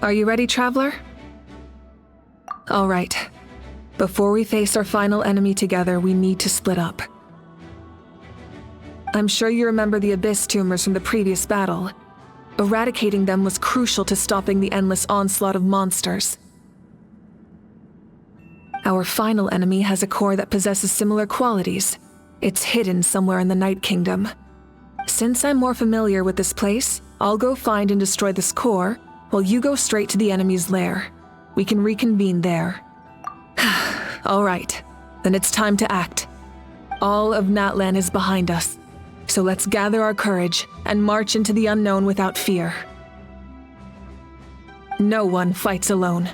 Are you ready, Traveler? All right. Before we face our final enemy together, we need to split up. I'm sure you remember the Abyss tumors from the previous battle. Eradicating them was crucial to stopping the endless onslaught of monsters. Our final enemy has a core that possesses similar qualities. It's hidden somewhere in the Night Kingdom. Since I'm more familiar with this place, I'll go find and destroy this core, while you go straight to the enemy's lair. We can reconvene there. All right, then it's time to act. All of Natlan is behind us, so let's gather our courage and march into the unknown without fear. No one fights alone.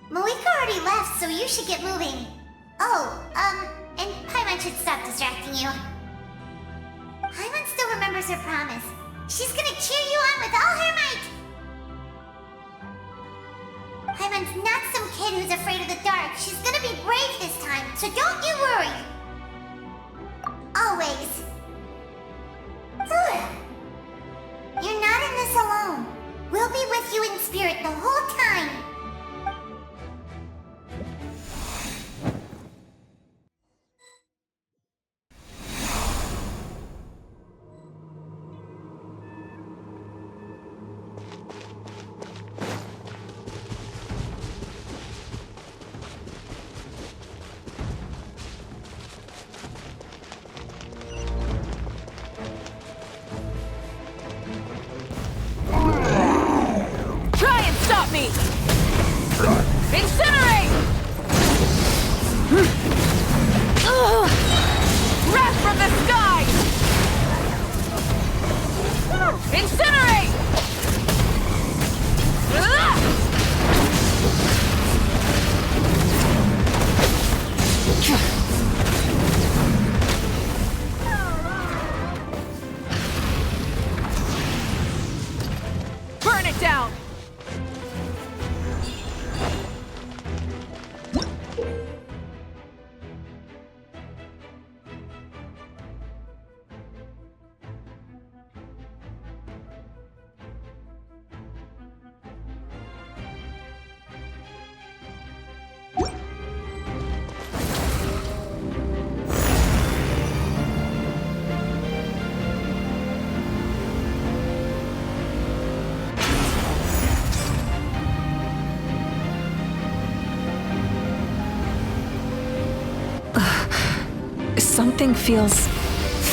Malika already left, so you should get moving. Oh, and Paimon should stop distracting you. Paimon still remembers her promise. She's gonna cheer you on with all her might! Paimon's not some kid who's afraid of the dark. She's gonna be brave this time, so don't you worry! Always. You're not in this alone. We'll be with you in spirit the whole time. Something feels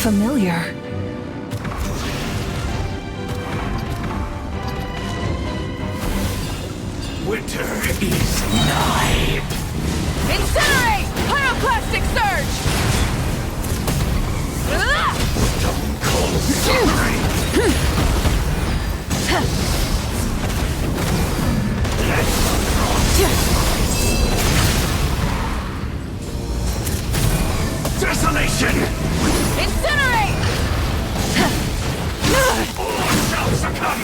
familiar. Winter is nigh. Incinerate! Pyroclastic surge! Stone cold suffering. Desolation! Incinerate! All shall succumb!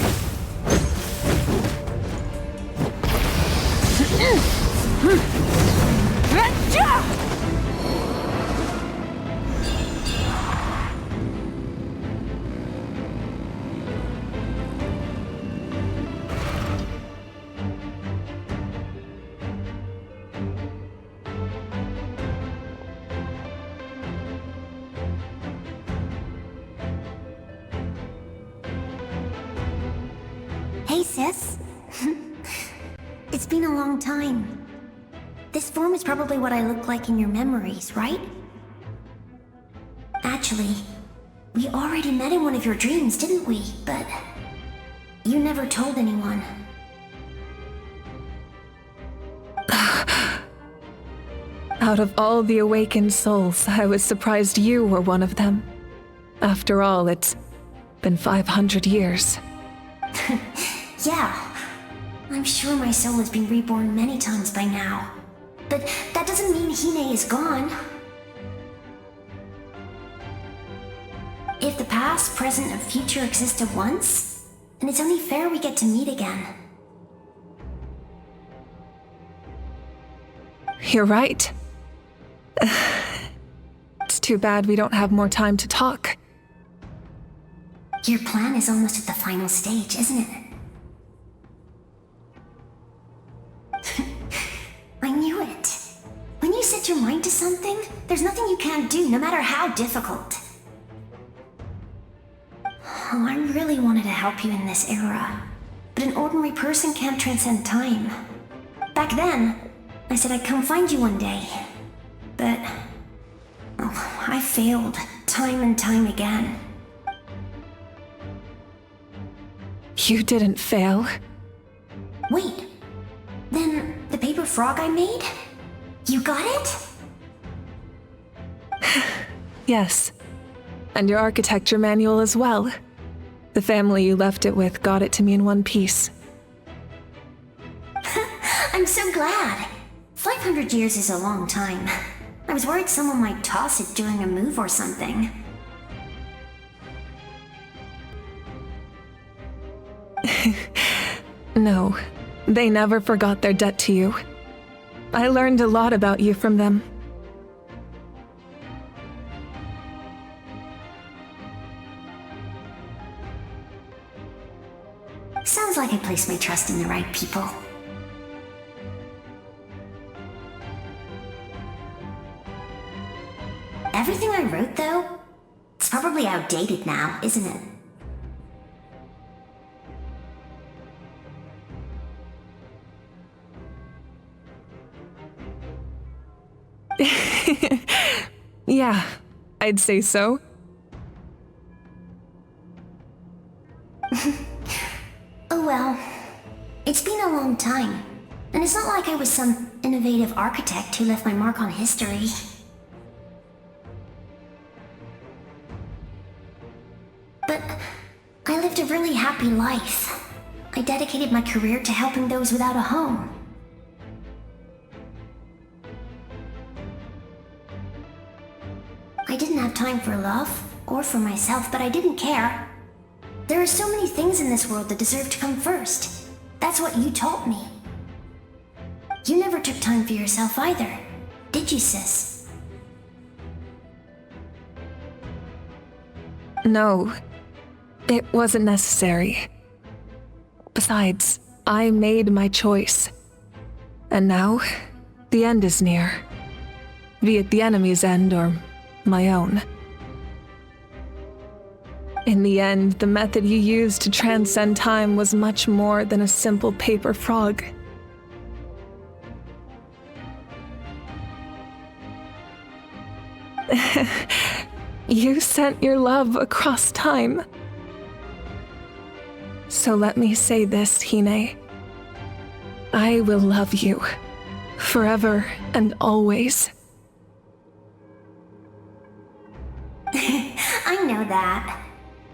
Hey, sis. It's been a long time. This form is probably what I look like in your memories, right? Actually, we already met in one of your dreams, didn't we? But you never told anyone. Out of all the awakened souls, I was surprised you were one of them. After all, it's been 500 years. Yeah. I'm sure my soul has been reborn many times by now. But that doesn't mean Hine is gone. If the past, present, and future exist at once, then it's only fair we get to meet again. You're right. It's too bad we don't have more time to talk. Your plan is almost at the final stage, isn't it? I knew it. When you set your mind to something, there's nothing you can't do, no matter how difficult. Oh, I really wanted to help you in this era, but an ordinary person can't transcend time. Back then, I said I'd come find you one day, but I failed time and time again. You didn't fail. Wait, then the paper frog I made? You got it? Yes. And your architecture manual as well. The family you left it with got it to me in one piece. I'm so glad. 500 years is a long time. I was worried someone might toss it during a move or something. No, they never forgot their debt to you. I learned a lot about you from them. Sounds like I placed my trust in the right people. Everything I wrote, though, it's probably outdated now, isn't it? Yeah, I'd say so. Oh well. It's been a long time, and it's not like I was some innovative architect who left my mark on history. But I lived a really happy life. I dedicated my career to helping those without a home. I didn't have time for love, or for myself, but I didn't care. There are so many things in this world that deserve to come first. That's what you taught me. You never took time for yourself either, did you, sis? No, it wasn't necessary. Besides, I made my choice. And now, the end is near. Be it the enemy's end or my own. In the end, the method you used to transcend time was much more than a simple paper frog. You sent your love across time. So let me say this, Hine. I will love you, forever and always. I know that.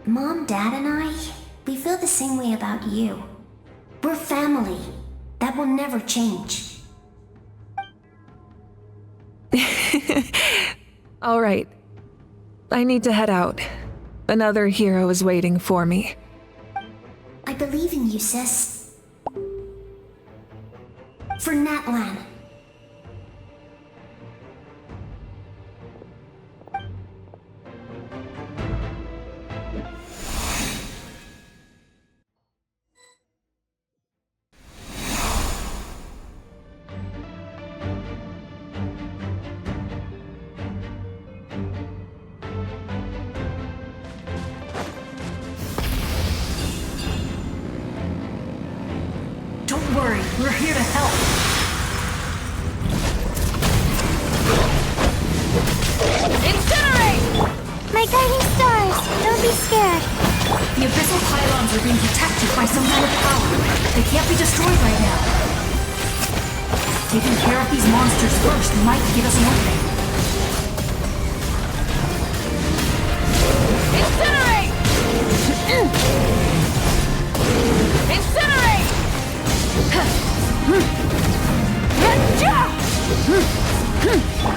Mom, Dad, and I, we feel the same way about you. We're family. That will never change. All right. I need to head out. Another hero is waiting for me. I believe in you, sis. For Natlan. Don't worry, we're here to help. Incinerate! My guiding stars! Don't be scared. The abyssal pylons are being protected by some kind of power. They can't be destroyed right now. Taking care of these monsters first might give us an opening. Incinerate! Incinerate!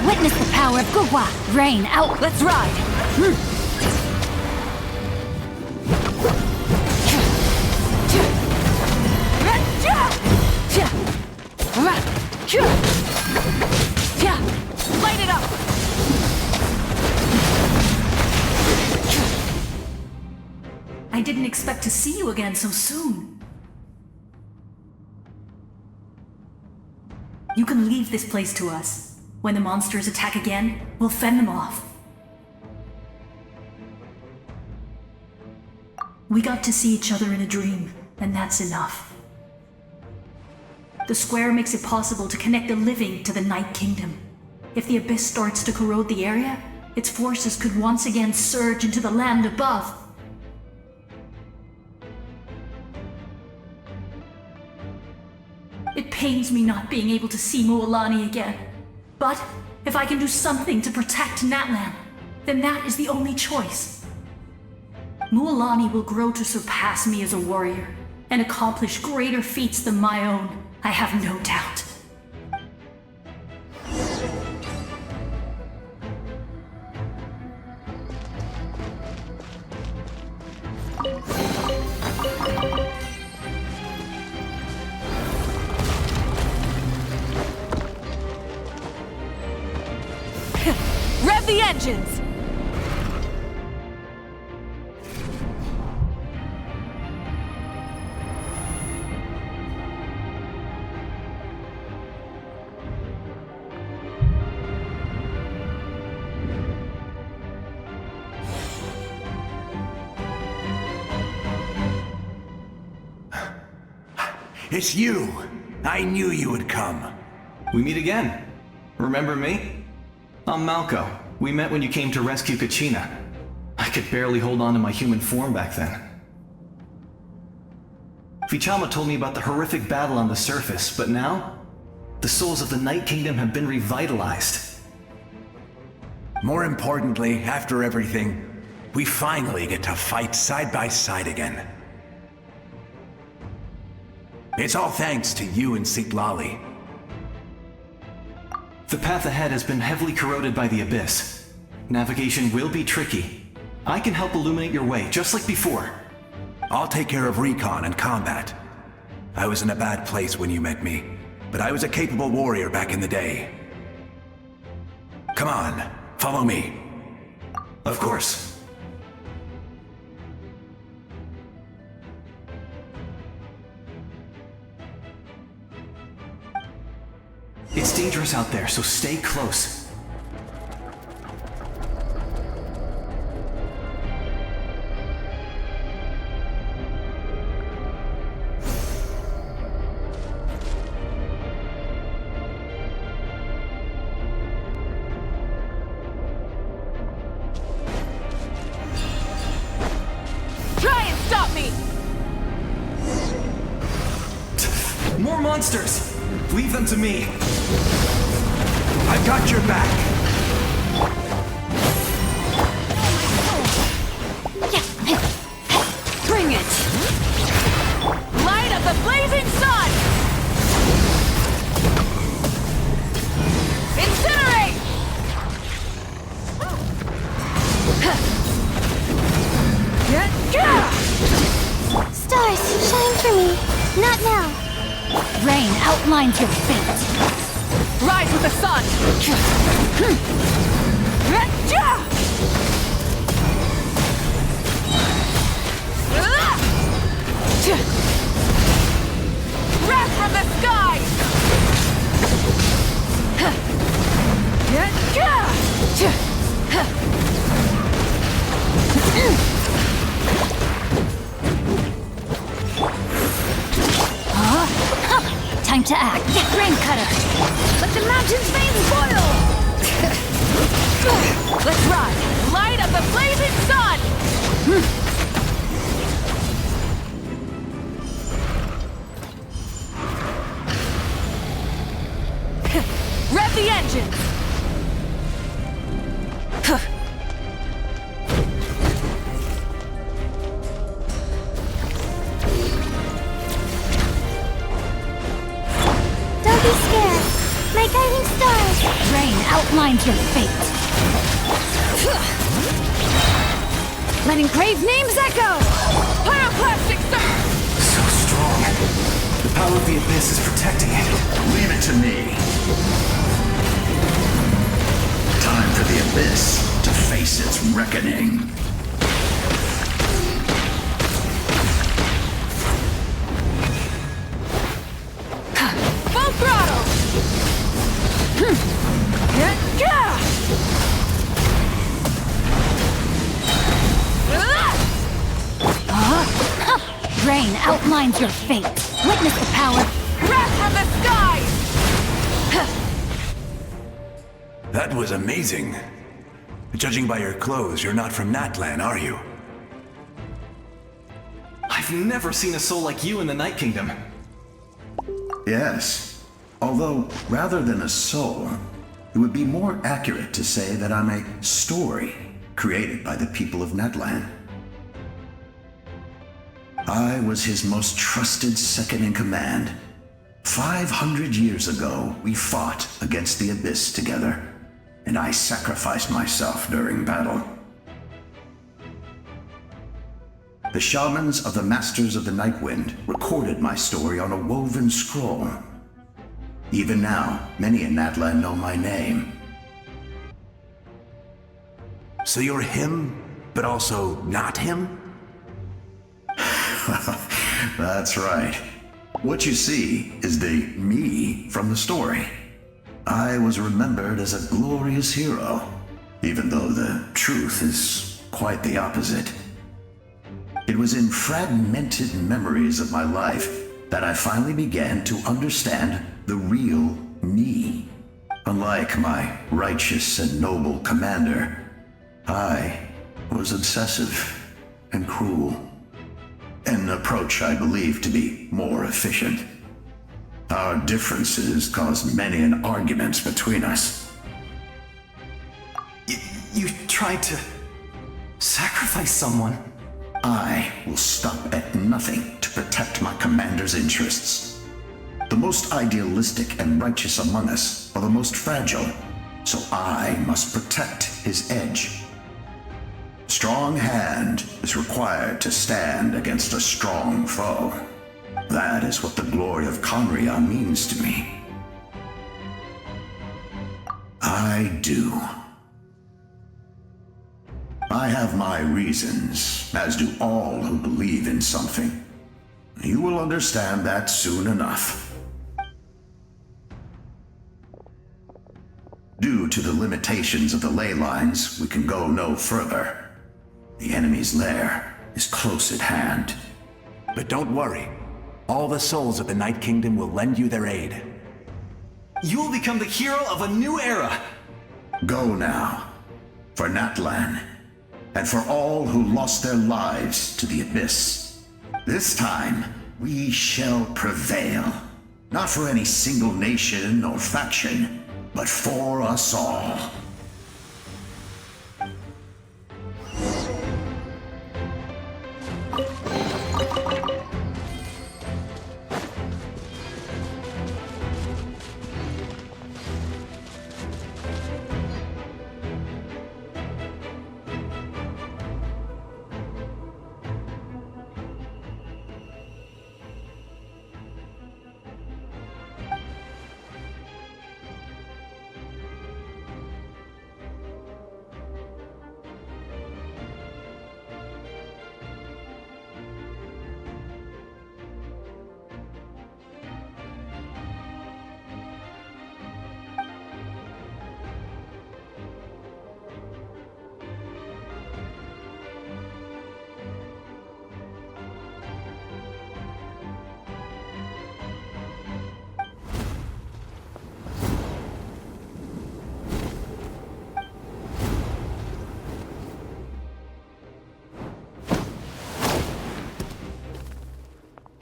Witness the power of Gugwa! Rain out! Let's ride! Light it up! I didn't expect to see you again so soon. You can leave this place to us. When the monsters attack again, we'll fend them off. We got to see each other in a dream, and that's enough. The square makes it possible to connect the living to the Night Kingdom. If the abyss starts to corrode the area, its forces could once again surge into the land above. It pains me not being able to see Mualani again. But if I can do something to protect Natlan, then that is the only choice. Mualani will grow to surpass me as a warrior and accomplish greater feats than my own, I have no doubt. Rev the engines! It's you! I knew you would come. We meet again. Remember me? I'm Malco. We met when you came to rescue Kachina. I could barely hold on to my human form back then. Vichama told me about the horrific battle on the surface, but now, the souls of the Night Kingdom have been revitalized. More importantly, after everything, we finally get to fight side by side again. It's all thanks to you and Citlali. The path ahead has been heavily corroded by the abyss. Navigation will be tricky. I can help illuminate your way, just like before. I'll take care of recon and combat. I was in a bad place when you met me, but I was a capable warrior back in the day. Come on, follow me. Of course. It's dangerous out there, so stay close. Try and stop me! More monsters! Leave them to me. I've got your back. Bring it! Light of the blazing sun! Incinerate! Stars, shine for me. Not now. Rain outlines your fate. Rise with the sun! Wrath from the sky! Time to act. Rain cutter. Let the mountain's veins boil. Let's ride! Light of the blazing sun! Rev the engines! Don't be scared. My guiding stars. Rain outlines your fate. Let engraved names echo! Pyroclastic surge! So strong. The power of the abyss is protecting it. Leave it to me. Time for the abyss to face its reckoning. outlines your fate. Witness the power. Wrath from the skies! That was amazing. Judging by your clothes, you're not from Natlan, are you? I've never seen a soul like you in the Night Kingdom. Yes. Although, rather than a soul, it would be more accurate to say that I'm a story created by the people of Natlan. I was his most trusted second-in-command. 500 years ago, we fought against the Abyss together, and I sacrificed myself during battle. The shamans of the Masters of the Nightwind recorded my story on a woven scroll. Even now, many in Natlan know my name. So you're him, but also not him? That's right. What you see is the me from the story. I was remembered as a glorious hero, even though the truth is quite the opposite. It was in fragmented memories of my life that I finally began to understand the real me. Unlike my righteous and noble commander, I was obsessive and cruel. An approach I believe to be more efficient. Our differences caused many an arguments between us. You tried to sacrifice someone? I will stop at nothing to protect my commander's interests. The most idealistic and righteous among us are the most fragile, so I must protect his edge. Strong hand is required to stand against a strong foe. That is what the glory of Conria means to me. I do. I have my reasons, as do all who believe in something. You will understand that soon enough. Due to the limitations of the ley lines, we can go no further. The enemy's lair is close at hand. But don't worry. All the souls of the Night Kingdom will lend you their aid. You will become the hero of a new era! Go now. For Natlan. And for all who lost their lives to the Abyss. This time, we shall prevail. Not for any single nation or faction, but for us all.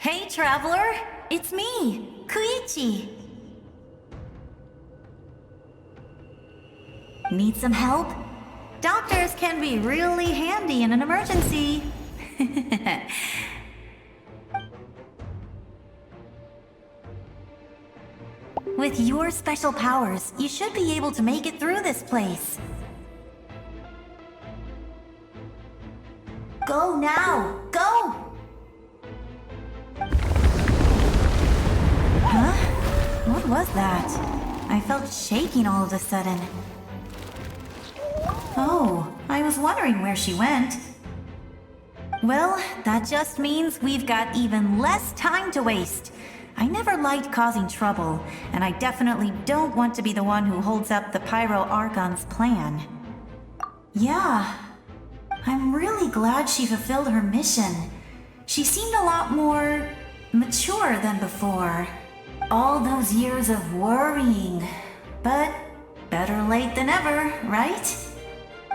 Hey, traveler! It's me, Koichi! Need some help? Doctors can be really handy in an emergency. With your special powers, you should be able to make it through this place. Go now! Go! Huh? What was that? I felt shaking all of a sudden. Oh, I was wondering where she went. Well, that just means we've got even less time to waste. I never liked causing trouble, and I definitely don't want to be the one who holds up the Pyro Archon's plan. Yeah, I'm really glad she fulfilled her mission. She seemed a lot more mature than before. All those years of worrying. But better late than ever, right?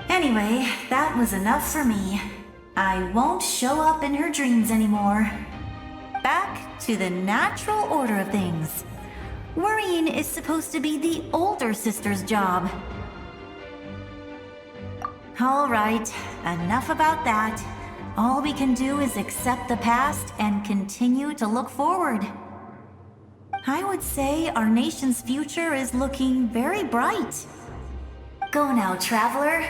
Anyway, that was enough for me. I won't show up in her dreams anymore. Back to the natural order of things. Worrying is supposed to be the older sister's job. Alright, enough about that. All we can do is accept the past and continue to look forward. I would say our nation's future is looking very bright. Go now, traveler.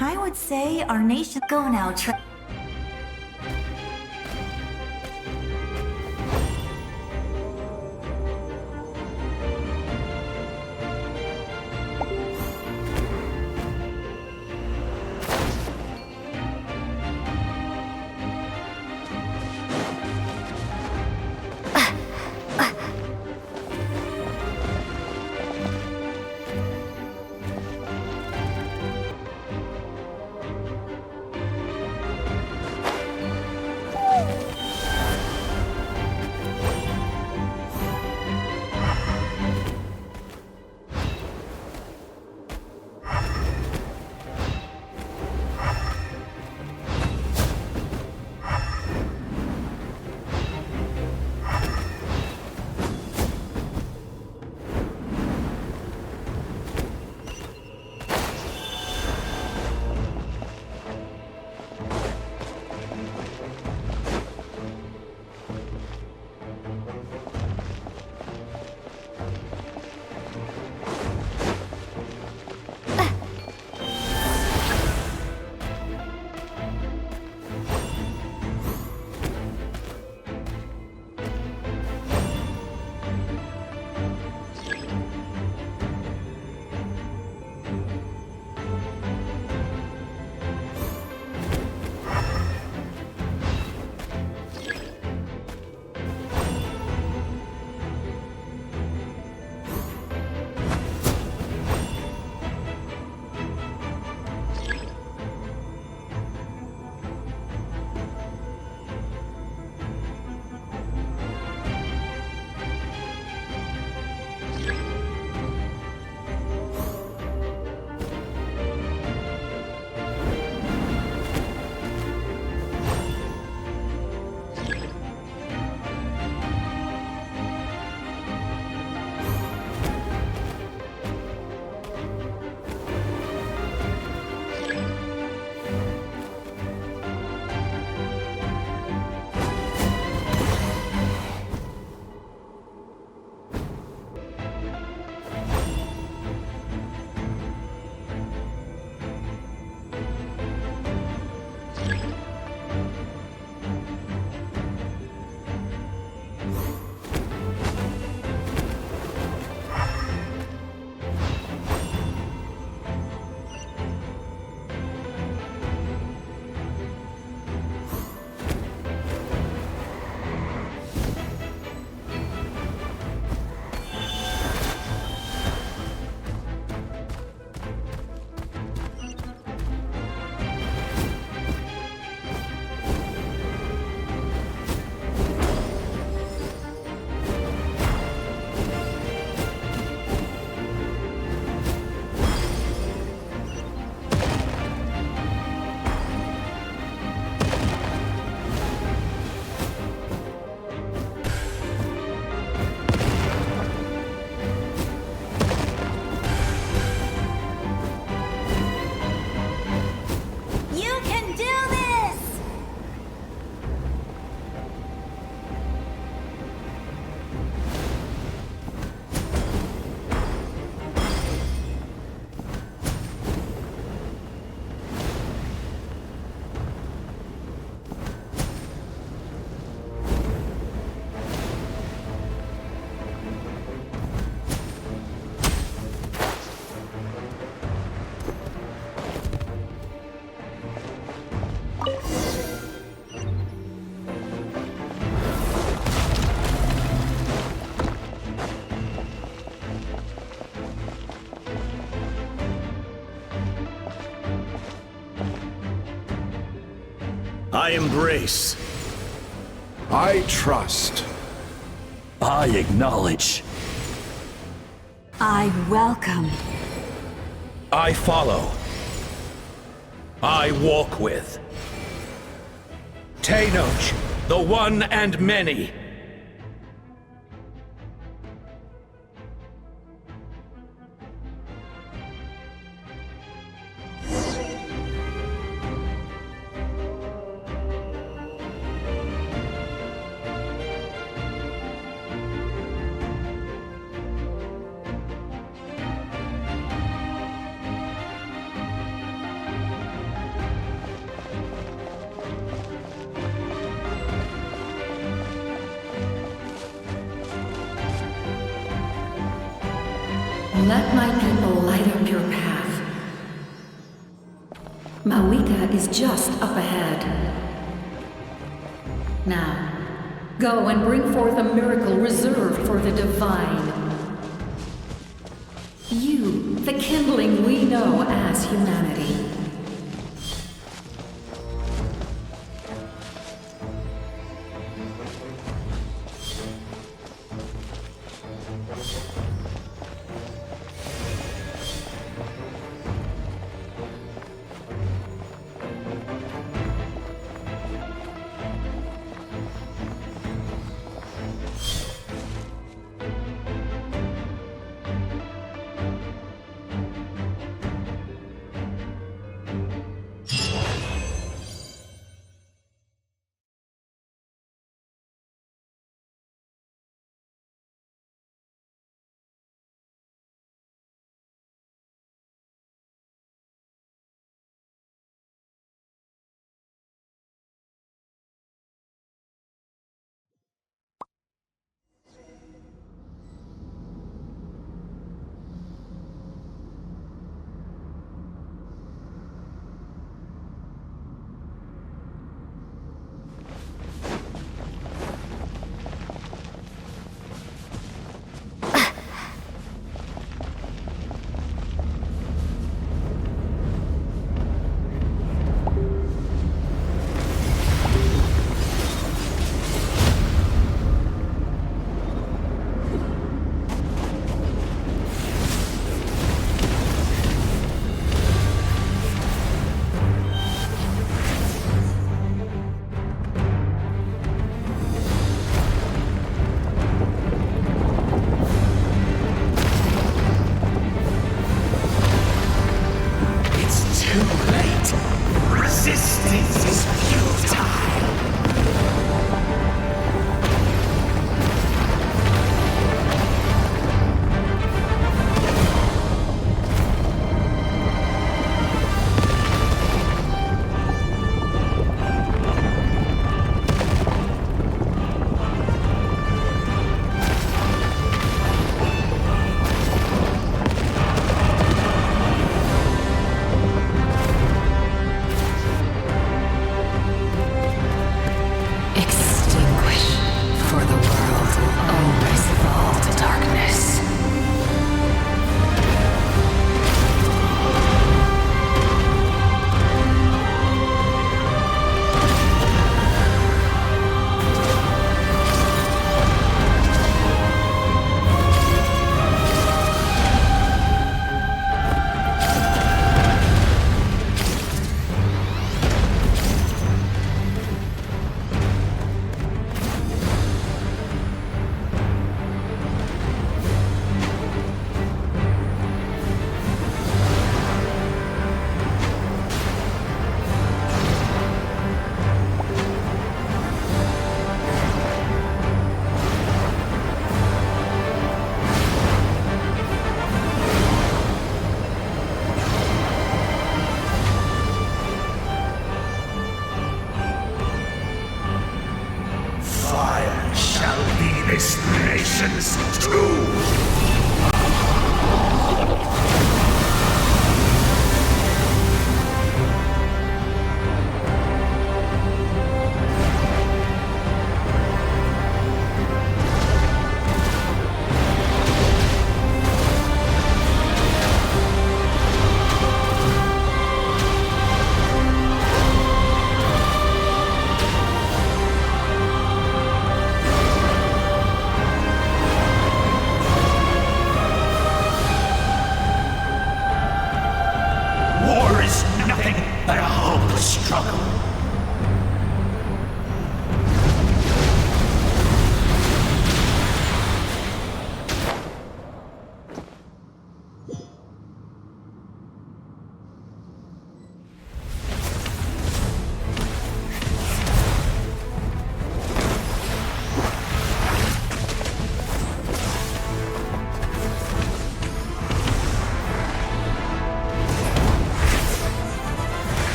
I would say our nation. Go now, I embrace. I trust. I acknowledge. I welcome. I follow. I walk with. Tenoch, the one and many. Let my people light up your path. Mawika is just up ahead. Now, go and bring forth a miracle reserved for the divine. You, the kindling we know as humanity.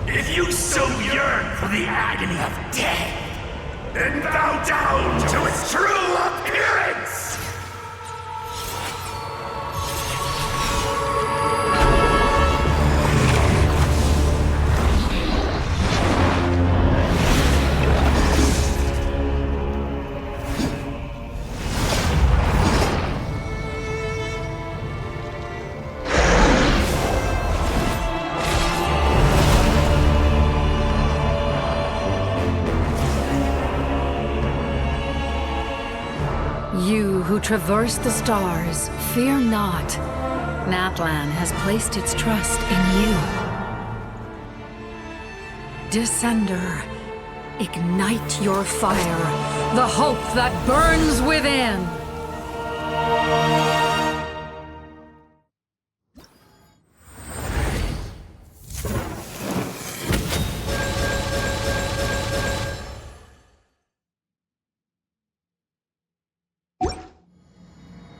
If you so yearn for the agony of death, then bow down to its true appearance! You who traverse the stars, fear not. Natlan has placed its trust in you. Descender, ignite your fire, the hope that burns within!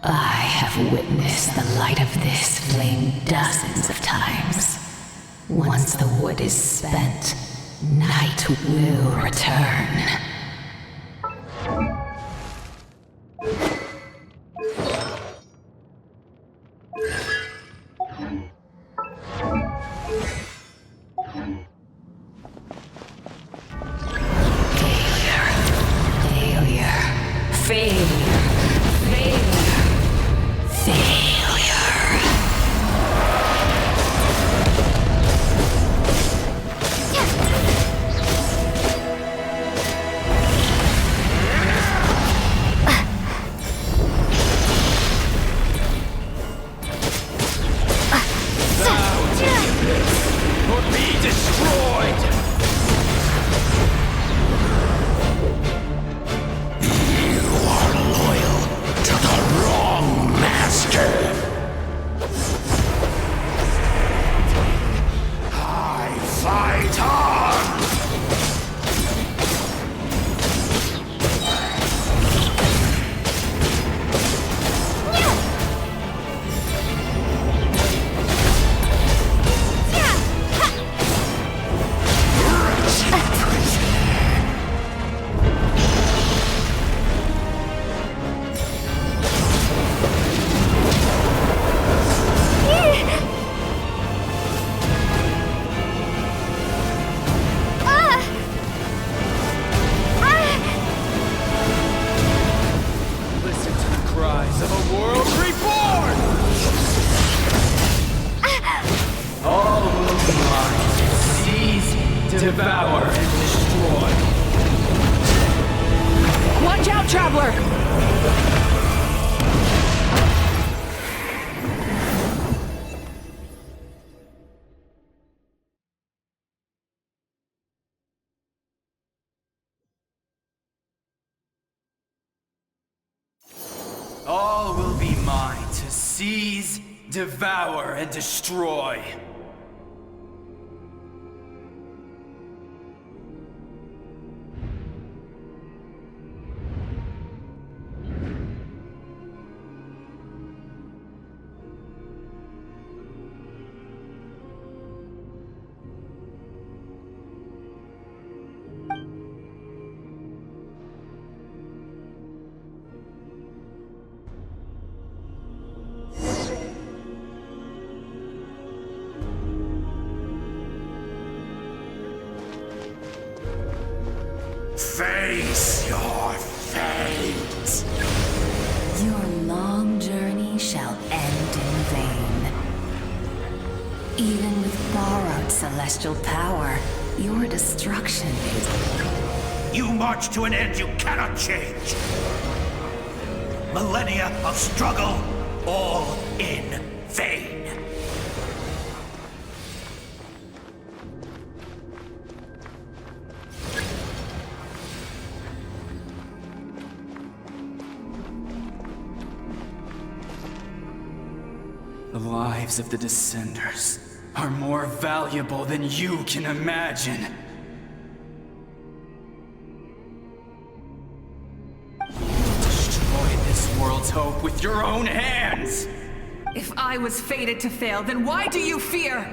I have witnessed the light of this flame dozens of times. Once the wood is spent, night will return. Devour and destroy. Watch out, Traveler! All will be mine to seize, devour, and destroy. Face your fate! Your long journey shall end in vain. Even with borrowed celestial power, your destruction is... You march to an end you cannot change. Millennia of struggle, all in vain. The lives of the Descenders are more valuable than you can imagine. Destroy this world's hope with your own hands! If I was fated to fail, then why do you fear?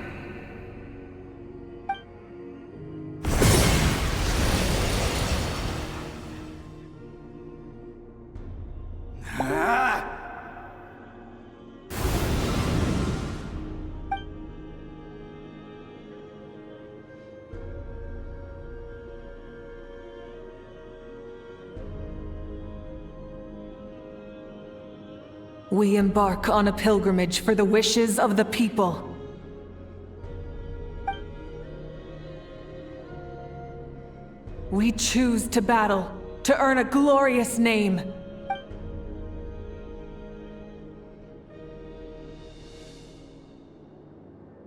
We embark on a pilgrimage for the wishes of the people. We choose to battle, to earn a glorious name.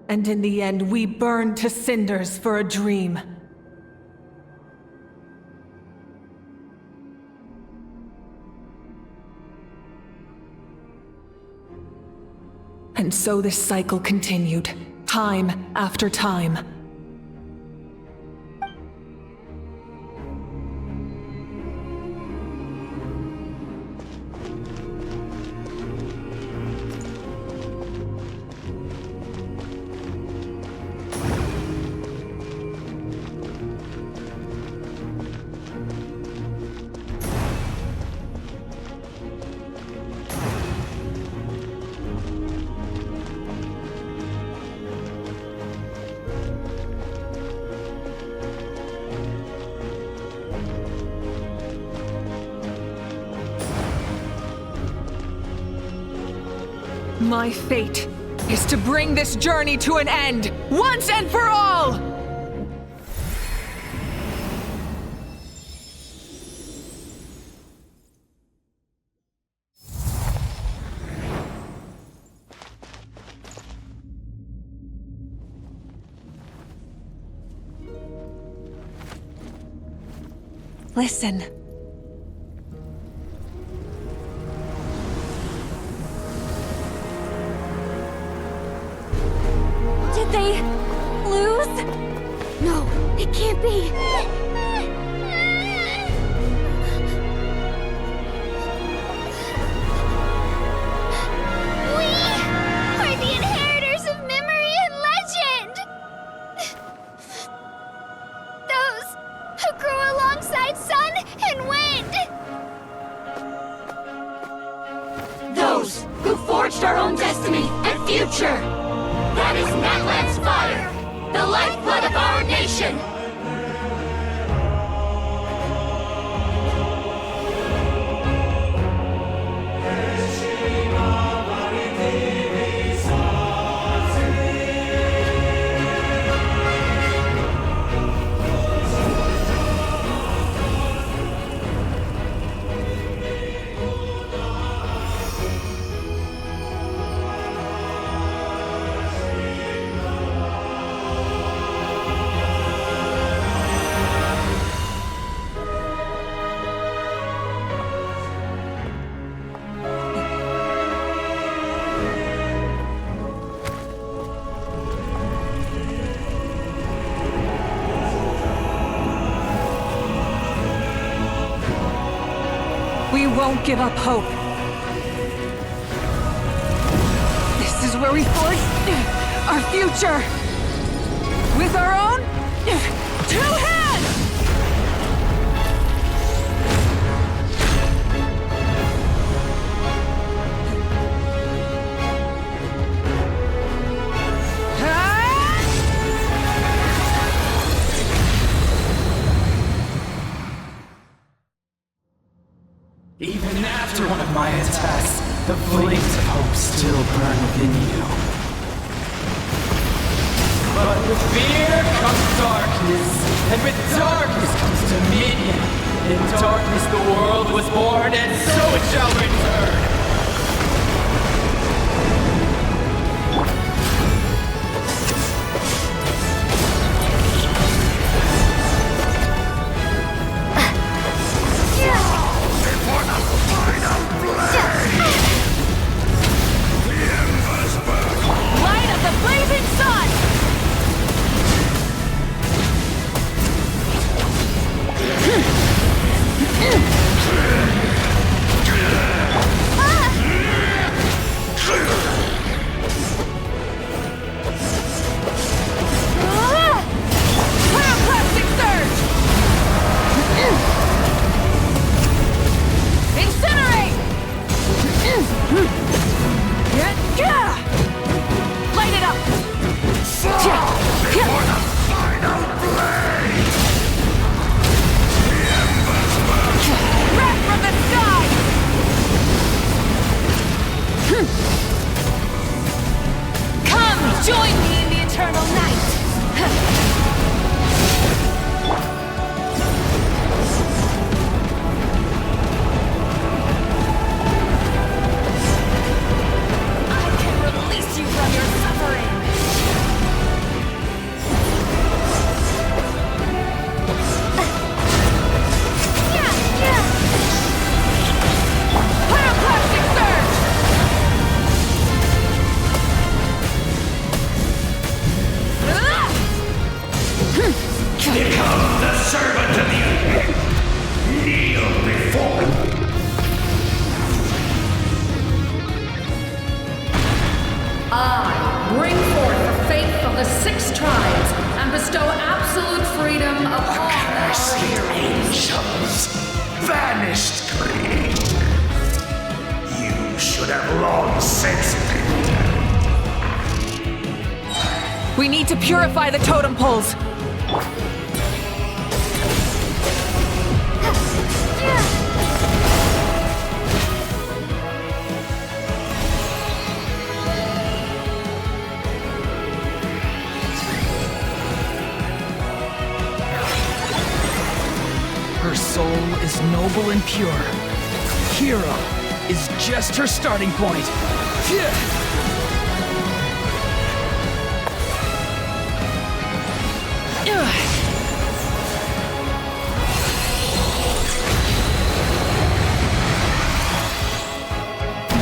And in the end, we burn to cinders for a dream. And so this cycle continued, time after time. My fate is to bring this journey to an end, once and for all! Listen. Did they lose? No, it can't be. We are the inheritors of memory and legend! Those who grew alongside sun and wind! Those who forged our own destiny and future! That is Natlan's fire, the lifeblood of our nation! We won't give up hope. This is where we forge our future. With our own 2 hands! Even after one of my attacks, the flames of hope still burn within you. But with fear comes darkness, and with darkness comes dominion. In darkness the world was born, and so it shall return. Light of the blazing sun! Ah! Join me in the eternal night! I can release you from your suffering! Pyroclastic surge! Become the servant of the kneel before me. I bring forth the faith of the 6 tribes and bestow absolute freedom upon our Cursed heroes. angels, vanished greed. You should have long since been. We need to purify the totem poles. Her soul is noble and pure. Hero is just her starting point. Phew.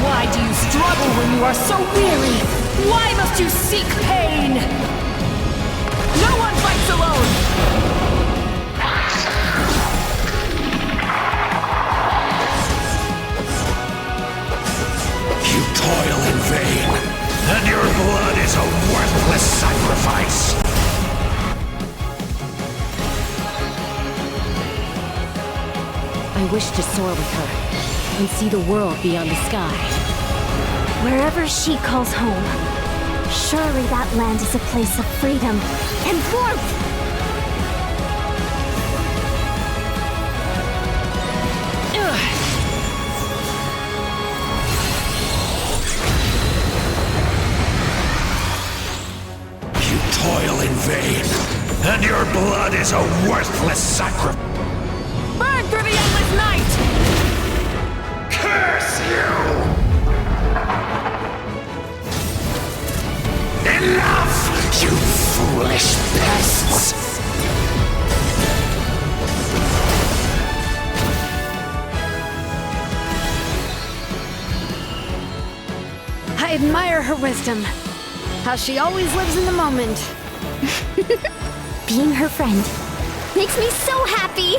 Why do you struggle when you are so weary? Why must you seek pain? No one fights alone! You toil in vain, and your blood is a worthless sacrifice. I wish to soar with her and see the world beyond the sky. Wherever she calls home, surely that land is a place of freedom and warmth. You toil in vain, and your blood is a worthless sacrifice. Burn through the endless night! Curse you! Enough, you foolish pests! I admire her wisdom. How she always lives in the moment. Being her friend makes me so happy!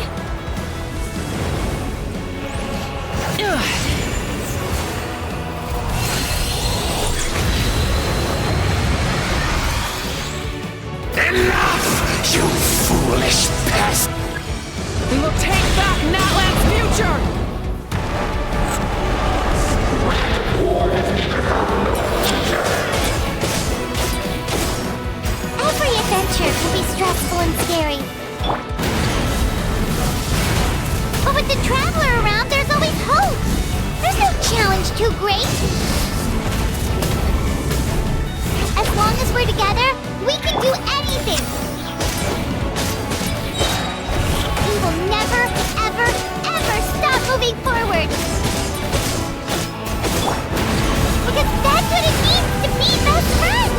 Enough, you foolish pest! We will take back Natlan's future! Every adventure can be stressful and scary. But with the Traveler around, there's always hope! There's no challenge too great! As long as we're together, we can do anything! We will never, ever, ever stop moving forward! Because that's what it means to be best friends!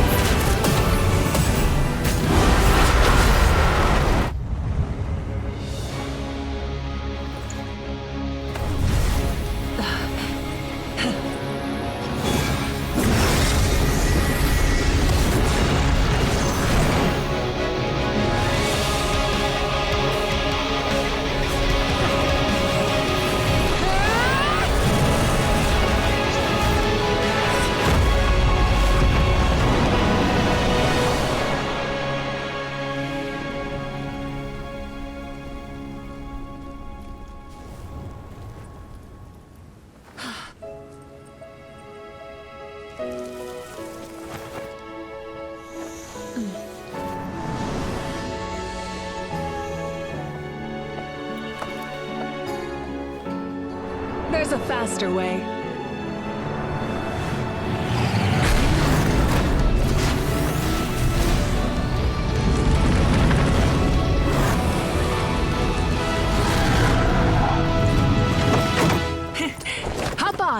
There's a faster way.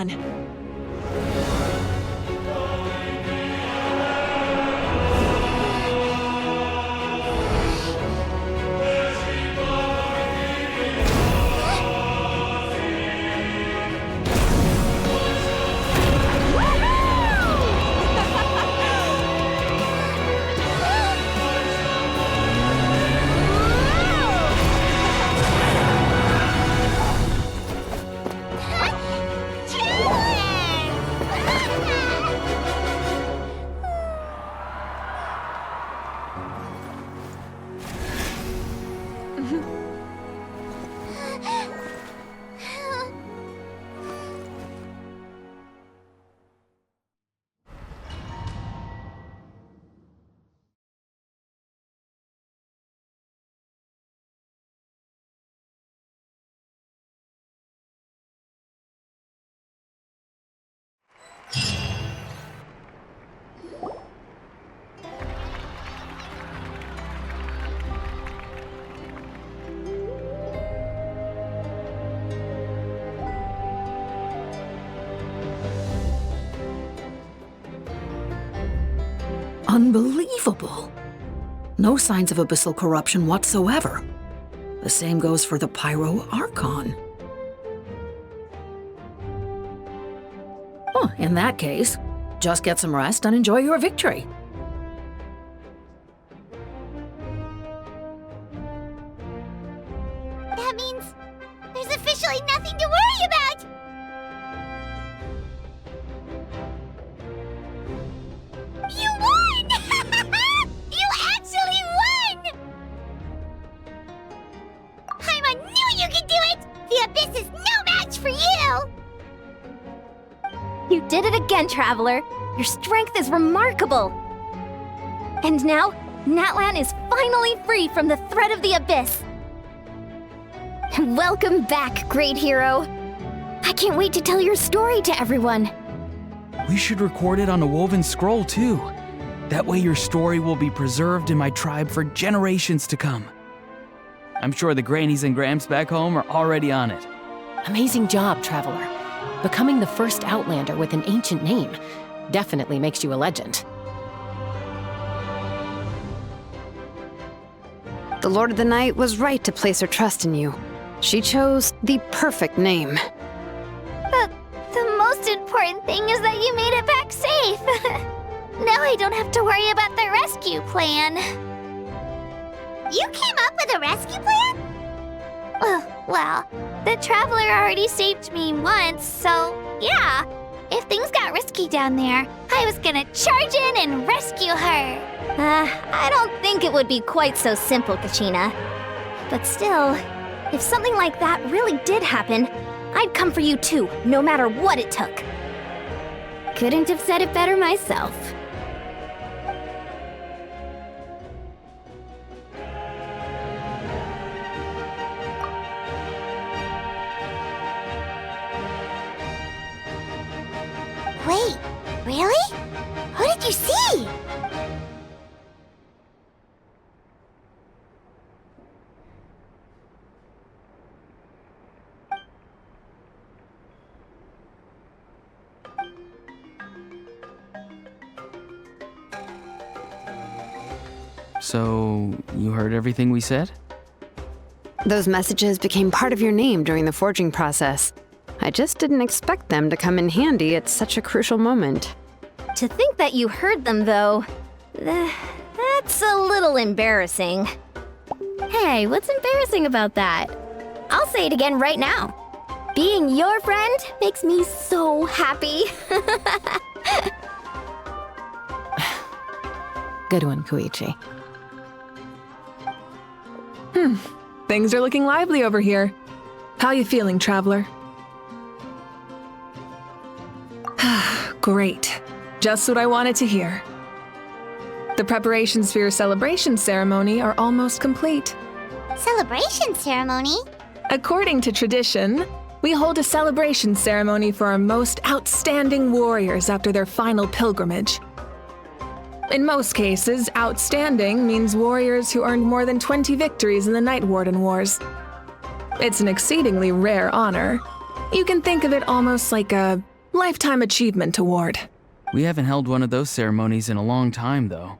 on! Unbelievable! No signs of abyssal corruption whatsoever. The same goes for the Pyro Archon. Oh, in that case, just get some rest and enjoy your victory. That means there's officially nothing to worry about! You won! You actually won! Paimon knew you could do it! The Abyss is no match for you! You did it again, Traveler. Your strength is remarkable. And now, Natlan is finally free from the threat of the Abyss. Welcome back, great hero. I can't wait to tell your story to everyone. We should record it on a woven scroll, too. That way your story will be preserved in my tribe for generations to come. I'm sure the grannies and gramps back home are already on it. Amazing job, Traveler. Becoming the first Outlander with an ancient name definitely makes you a legend. The Lord of the Night was right to place her trust in you. She chose the perfect name. The most important thing is that you made it back safe. Now I don't have to worry about the rescue plan. You came up with a rescue plan? Well, the Traveler already saved me once, so yeah. If things got risky down there, I was gonna charge in and rescue her. I don't think it would be quite so simple, Kachina. But still, if something like that really did happen, I'd come for you too, no matter what it took. Couldn't have said it better myself. Wait, really? Who did you see? So, you heard everything we said? Those messages became part of your name during the forging process. I just didn't expect them to come in handy at such a crucial moment. To think that you heard them, though, that's a little embarrassing. Hey, what's embarrassing about that? I'll say it again right now. Being your friend makes me so happy. Good one, Koichi. Things are looking lively over here. How you feeling, Traveler? Great. Just what I wanted to hear. The preparations for your celebration ceremony are almost complete. Celebration ceremony? According to tradition, we hold a celebration ceremony for our most outstanding warriors after their final pilgrimage. In most cases, outstanding means warriors who earned more than 20 victories in the Night Warden Wars. It's an exceedingly rare honor. You can think of it almost like a Lifetime Achievement Award. We haven't held one of those ceremonies in a long time, though.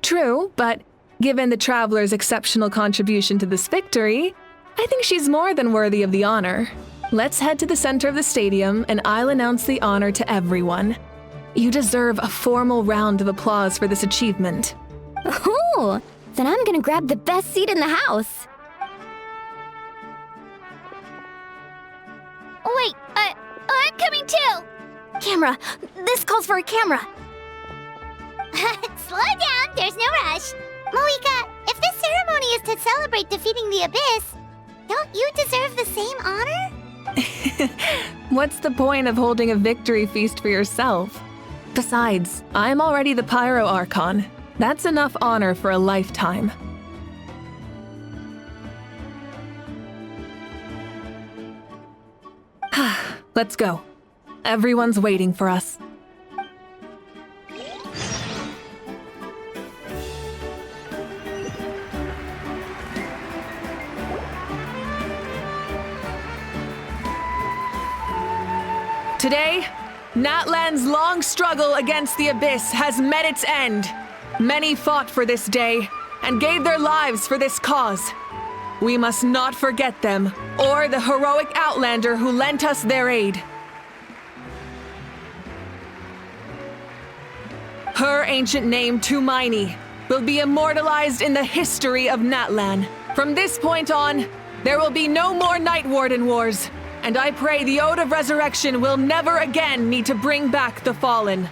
True, but given the Traveler's exceptional contribution to this victory, I think she's more than worthy of the honor. Let's head to the center of the stadium and I'll announce the honor to everyone. You deserve a formal round of applause for this achievement. Ooh, then I'm gonna grab the best seat in the house. Wait, I'm coming too! Camera! This calls for a camera! Slow down, there's no rush. Moika, if this ceremony is to celebrate defeating the Abyss, don't you deserve the same honor? What's the point of holding a victory feast for yourself? Besides, I'm already the Pyro Archon. That's enough honor for a lifetime. Let's go. Everyone's waiting for us. Today, Natlan's long struggle against the Abyss has met its end. Many fought for this day and gave their lives for this cause. We must not forget them or the heroic Outlander who lent us their aid. Her ancient name, Tumaini, will be immortalized in the history of Natlan. From this point on, there will be no more Night Warden wars, and I pray the Ode of Resurrection will never again need to bring back the Fallen.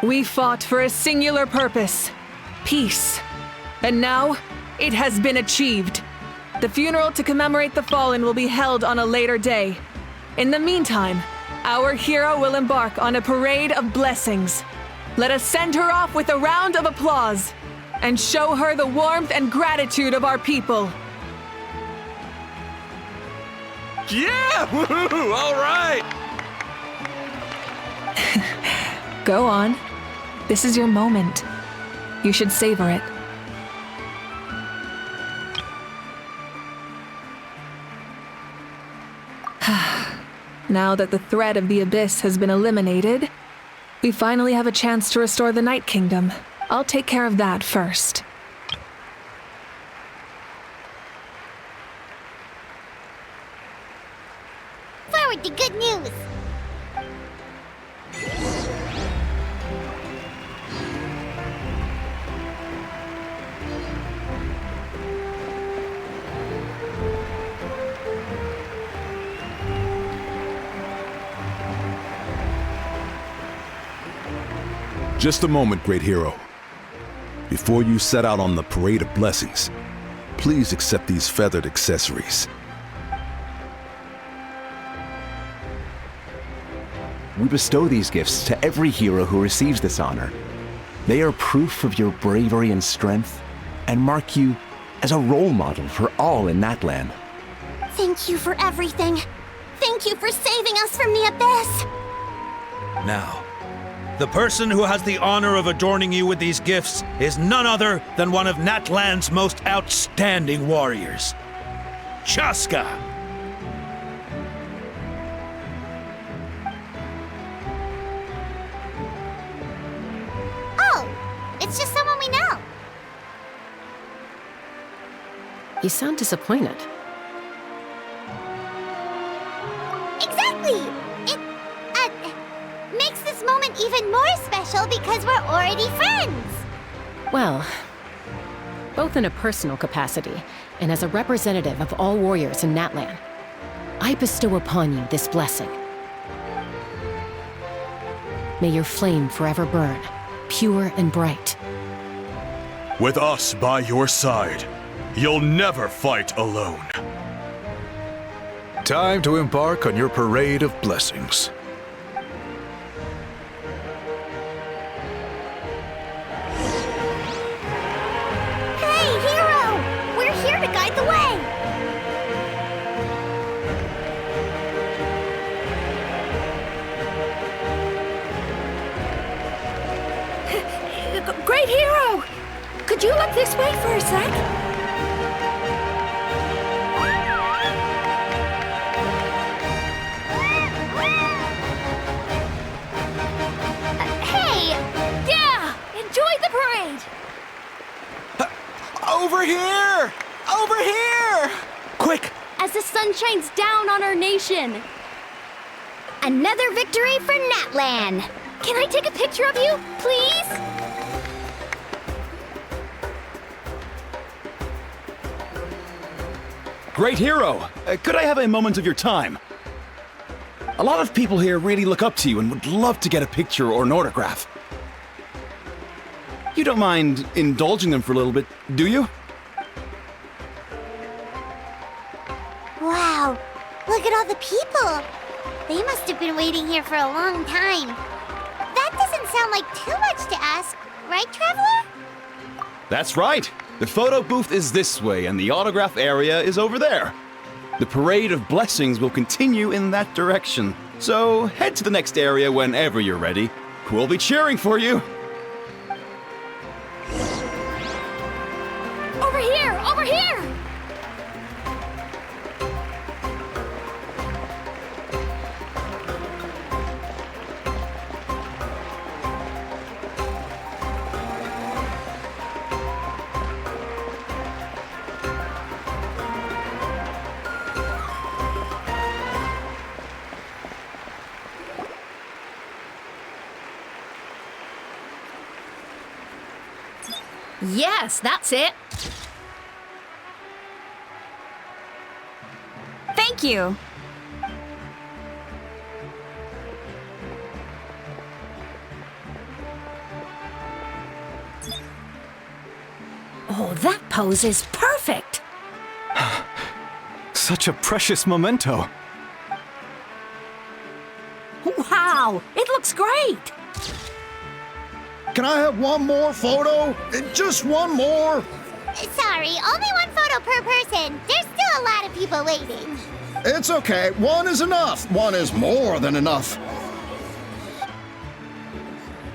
We fought for a singular purpose, peace. And now, it has been achieved. The funeral to commemorate the Fallen will be held on a later day. In the meantime, our hero will embark on a parade of blessings. Let us send her off with a round of applause and show her the warmth and gratitude of our people. Yeah! Woohoo! All right! Go on. This is your moment. You should savor it. Now that the threat of the Abyss has been eliminated, we finally have a chance to restore the Night Kingdom. I'll take care of that first. Forward to good news! Just a moment, great hero. Before you set out on the parade of blessings, please accept these feathered accessories. We bestow these gifts to every hero who receives this honor. They are proof of your bravery and strength, and mark you as a role model for all in Natlan. Thank you for everything. Thank you for saving us from the Abyss. Now, the person who has the honor of adorning you with these gifts is none other than one of Natlan's most outstanding warriors, Chaska. Oh, it's just someone we know. You sound disappointed. Exactly! It, makes this moment even more special because we're already friends! Well, both in a personal capacity and as a representative of all warriors in Natlan, I bestow upon you this blessing. May your flame forever burn, pure and bright. With us by your side, you'll never fight alone. Time to embark on your parade of blessings. Hey, hero! We're here to guide the way! Great hero! Could you look this way for a sec? Over here! Over here! Quick! As the sun shines down on our nation. Another victory for Natlan. Can I take a picture of you, please? Great hero! Could I have a moment of your time? A lot of people here really look up to you and would love to get a picture or an autograph. You don't mind indulging them for a little bit, do you? Wow, look at all the people. They must have been waiting here for a long time. That doesn't sound like too much to ask, right, Traveler? That's right! The photo booth is this way and the autograph area is over there. The Parade of Blessings will continue in that direction, so head to the next area whenever you're ready. We'll be cheering for you! Over here! Over here! Yes, that's it. Thank you. Oh, that pose is perfect. Such a precious memento. Wow, it looks great. Can I have one more photo? Just one more? Sorry, only one photo per person. There's still a lot of people waiting. It's okay. One is enough. One is more than enough.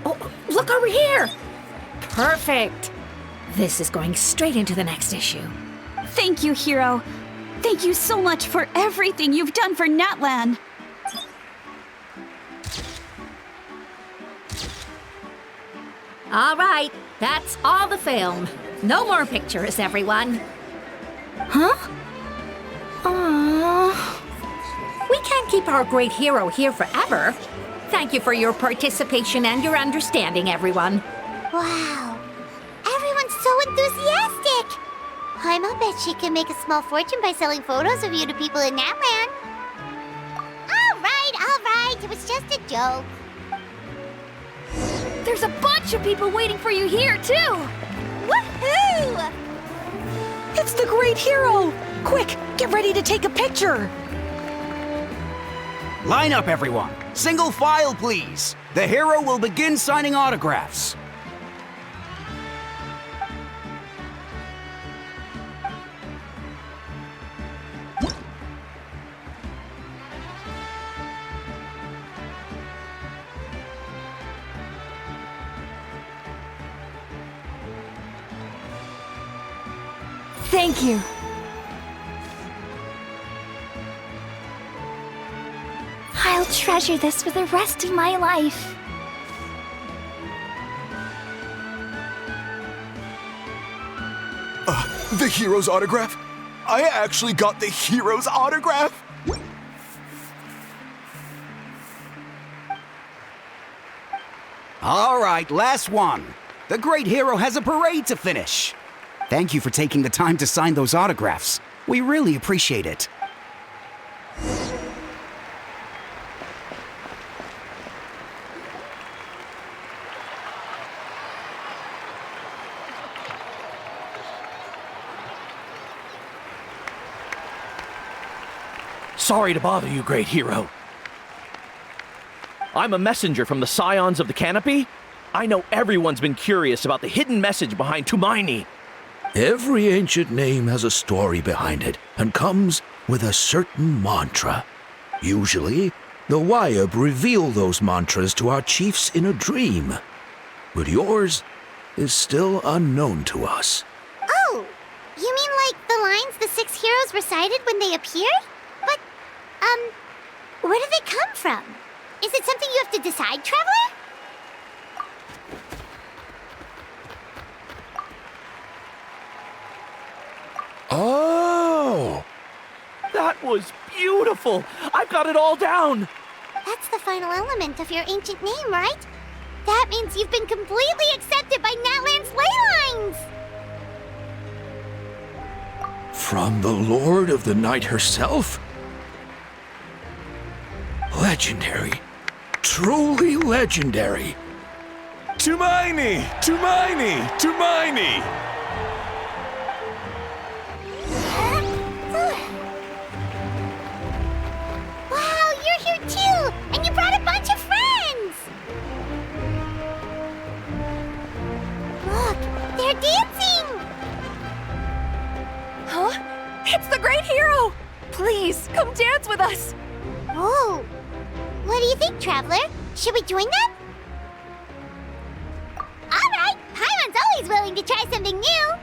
Oh, look over here. Perfect. This is going straight into the next issue. Thank you, Hero. Thank you so much for everything you've done for Natlan. All right, that's all the film. No more pictures, everyone. Huh? We can't keep our great hero here forever. Thank you for your participation and your understanding, everyone. Wow, everyone's so enthusiastic. I'll bet she can make a small fortune by selling photos of you to people in Natlan. All right, it was just a joke. There's a bunch of people waiting for you here, too! Woohoo! It's the great hero! Quick, get ready to take a picture! Line up, everyone. Single file, please. The hero will begin signing autographs. Thank you. I'll treasure this for the rest of my life. The hero's autograph? I actually got the hero's autograph? All right, last one. The great hero has a parade to finish. Thank you for taking the time to sign those autographs. We really appreciate it. Sorry to bother you, great hero. I'm a messenger from the Scions of the Canopy. I know everyone's been curious about the hidden message behind Tumaini. Every ancient name has a story behind it and comes with a certain mantra. Usually, the Wayab reveal those mantras to our chiefs in a dream. But yours is still unknown to us. Oh, you mean like the lines the 6 heroes recited when they appeared? But, where did they come from? Is it something you have to decide, Traveler? That was beautiful! I've got it all down! That's the final element of your ancient name, right? That means you've been completely accepted by Natlan's ley lines! From the Lord of the Night herself? Legendary. Truly legendary. Tumaini! Tumaini! Tumaini! Wow, you're here too! And you brought a bunch of friends! Look, they're dancing! Huh? It's the Great Hero! Please, come dance with us! Oh, what do you think, Traveler? Should we join them? All right, Paimon's always willing to try something new.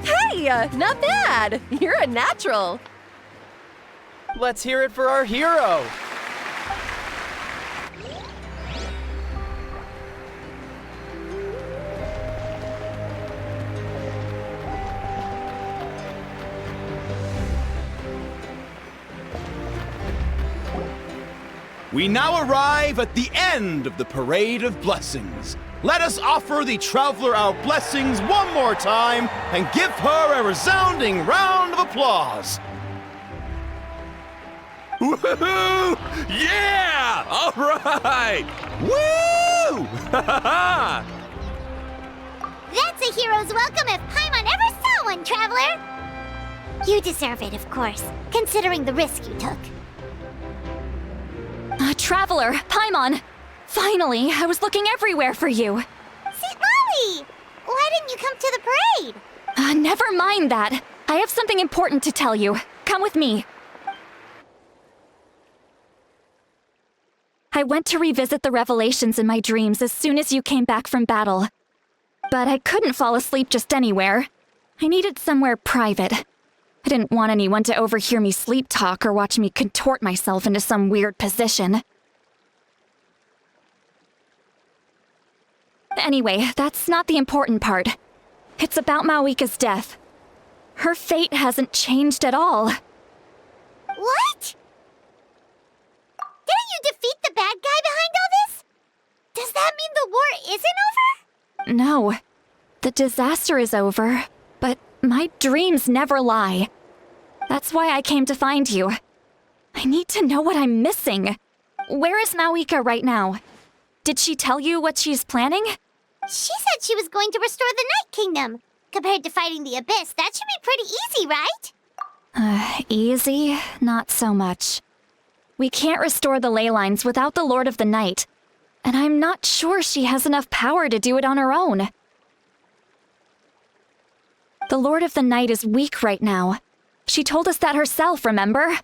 Hey, not bad! You're a natural! Let's hear it for our hero! We now arrive at the end of the Parade of Blessings. Let us offer the Traveler our blessings one more time and give her a resounding round of applause. Woohoo! Yeah! All right! Woo! That's a hero's welcome if Paimon ever saw one, Traveler! You deserve it, of course, considering the risk you took. Traveler, Paimon! Finally, I was looking everywhere for you. St. Molly! Why didn't you come to the parade? Never mind that. I have something important to tell you. Come with me. I went to revisit the revelations in my dreams as soon as you came back from battle. But I couldn't fall asleep just anywhere. I needed somewhere private. I didn't want anyone to overhear me sleep talk or watch me contort myself into some weird position. Anyway, that's not the important part. It's about Mawika's death. Her fate hasn't changed at all. What? Didn't you defeat the bad guy behind all this? Does that mean the war isn't over? No. The disaster is over, but my dreams never lie. That's why I came to find you. I need to know what I'm missing. Where is Mawika right now? Did she tell you what she's planning? She said she was going to restore the Night Kingdom. Compared to fighting the Abyss, that should be pretty easy, right? Easy? Not so much. We can't restore the ley lines without the Lord of the Night, and I'm not sure she has enough power to do it on her own. The Lord of the Night is weak right now. She told us that herself, remember?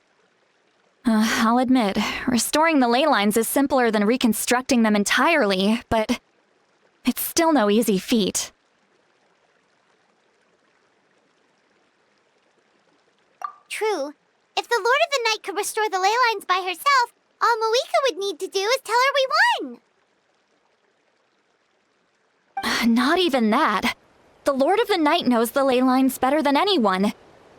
I'll admit, restoring the ley lines is simpler than reconstructing them entirely, but it's still no easy feat. True. If the Lord of the Night could restore the ley lines by herself, all Mawika would need to do is tell her we won. Not even that. The Lord of the Night knows the ley lines better than anyone.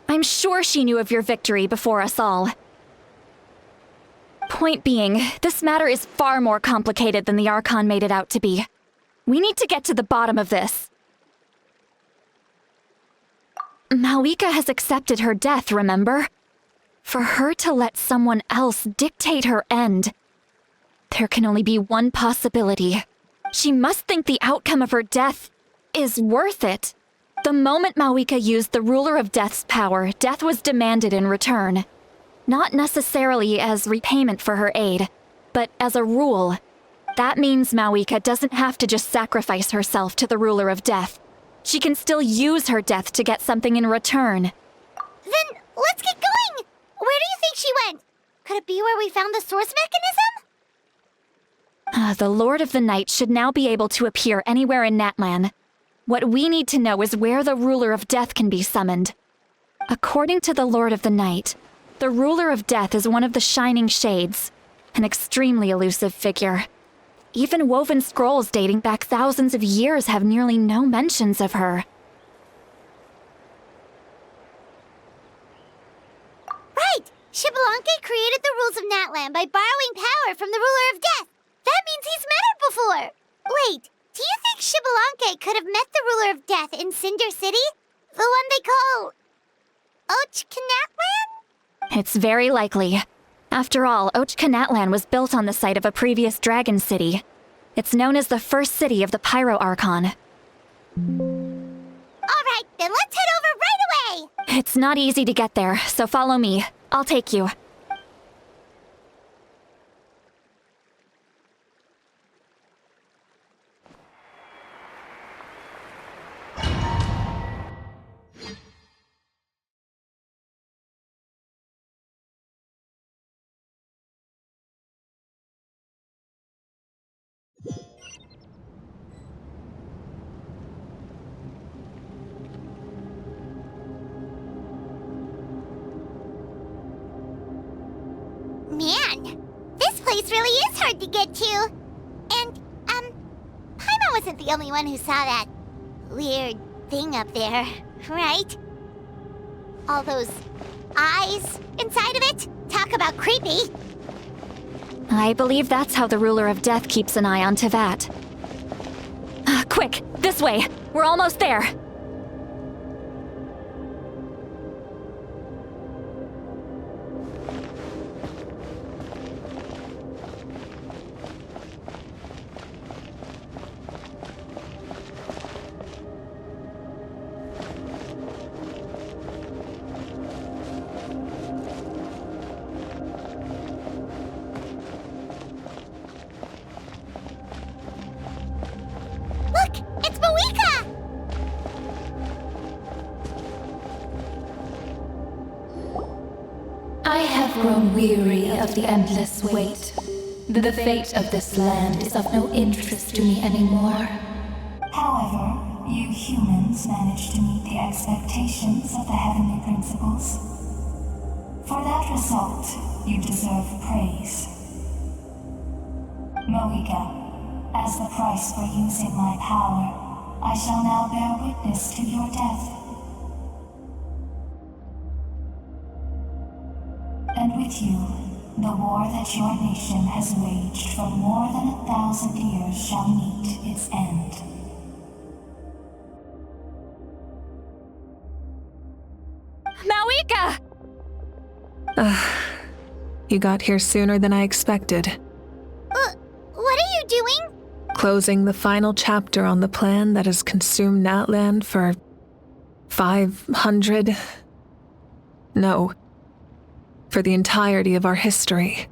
I'm sure she knew of your victory before us all. Point being, this matter is far more complicated than the Archon made it out to be. We need to get to the bottom of this. Mawika has accepted her death, remember? For her to let someone else dictate her end, there can only be one possibility. She must think the outcome of her death is worth it. The moment Mawika used the Ruler of Death's power, death was demanded in return. Not necessarily as repayment for her aid, but as a rule. That means Mawika doesn't have to just sacrifice herself to the ruler of death. She can still use her death to get something in return. Then let's get going! Where do you think she went? Could it be where we found the source mechanism? The Lord of the Night should now be able to appear anywhere in Natlan. What we need to know is where the ruler of death can be summoned. According to the Lord of the Night, the ruler of death is one of the Shining Shades, an extremely elusive figure. Even woven scrolls dating back thousands of years have nearly no mentions of her. Right! Xbalanque created the rules of Natlan by borrowing power from the ruler of death. That means he's met her before! Wait, do you think Xbalanque could have met the ruler of death in Cinder City? The one they call... Natlan? It's very likely. After all, Natlan was built on the site of a previous dragon city. It's known as the first city of the Pyro Archon. Alright, then let's head over right away! It's not easy to get there, so follow me. I'll take you. Man, this place really is hard to get to. And, Paimon wasn't the only one who saw that weird thing up there, right? All those eyes inside of it? Talk about creepy. I believe that's how the ruler of death keeps an eye on Tevat. Quick, this way! We're almost there! Look, it's Mawika! I have grown weary of the endless wait. The fate of this land is of no interest to me anymore. However, you humans managed to meet the expectations of the heavenly principles. For that result, you deserve praise. Mawika, as the price for using my power, I shall now bear witness to your death. And with you, the war that your nation has waged for more than 1,000 years shall meet its end. Mawika! You got here sooner than I expected. What are you doing? Closing the final chapter on the plan that has consumed Natlan for 500... No. For the entirety of our history.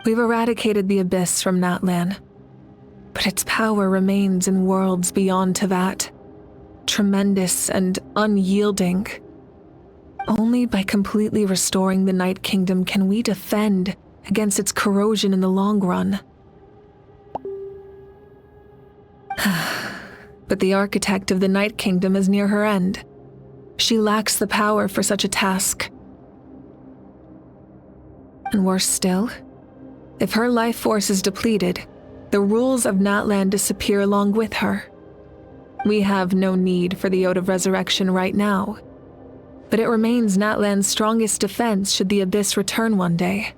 We've eradicated the Abyss from Natlan, but its power remains in worlds beyond Tevat. Tremendous and unyielding. Only by completely restoring the Night Kingdom can we defend against its corrosion in the long run. But the architect of the Night Kingdom is near her end. She lacks the power for such a task. And worse still, if her life force is depleted, the rules of Natlan disappear along with her. We have no need for the Ode of Resurrection right now, but it remains Natlan's strongest defense should the Abyss return one day.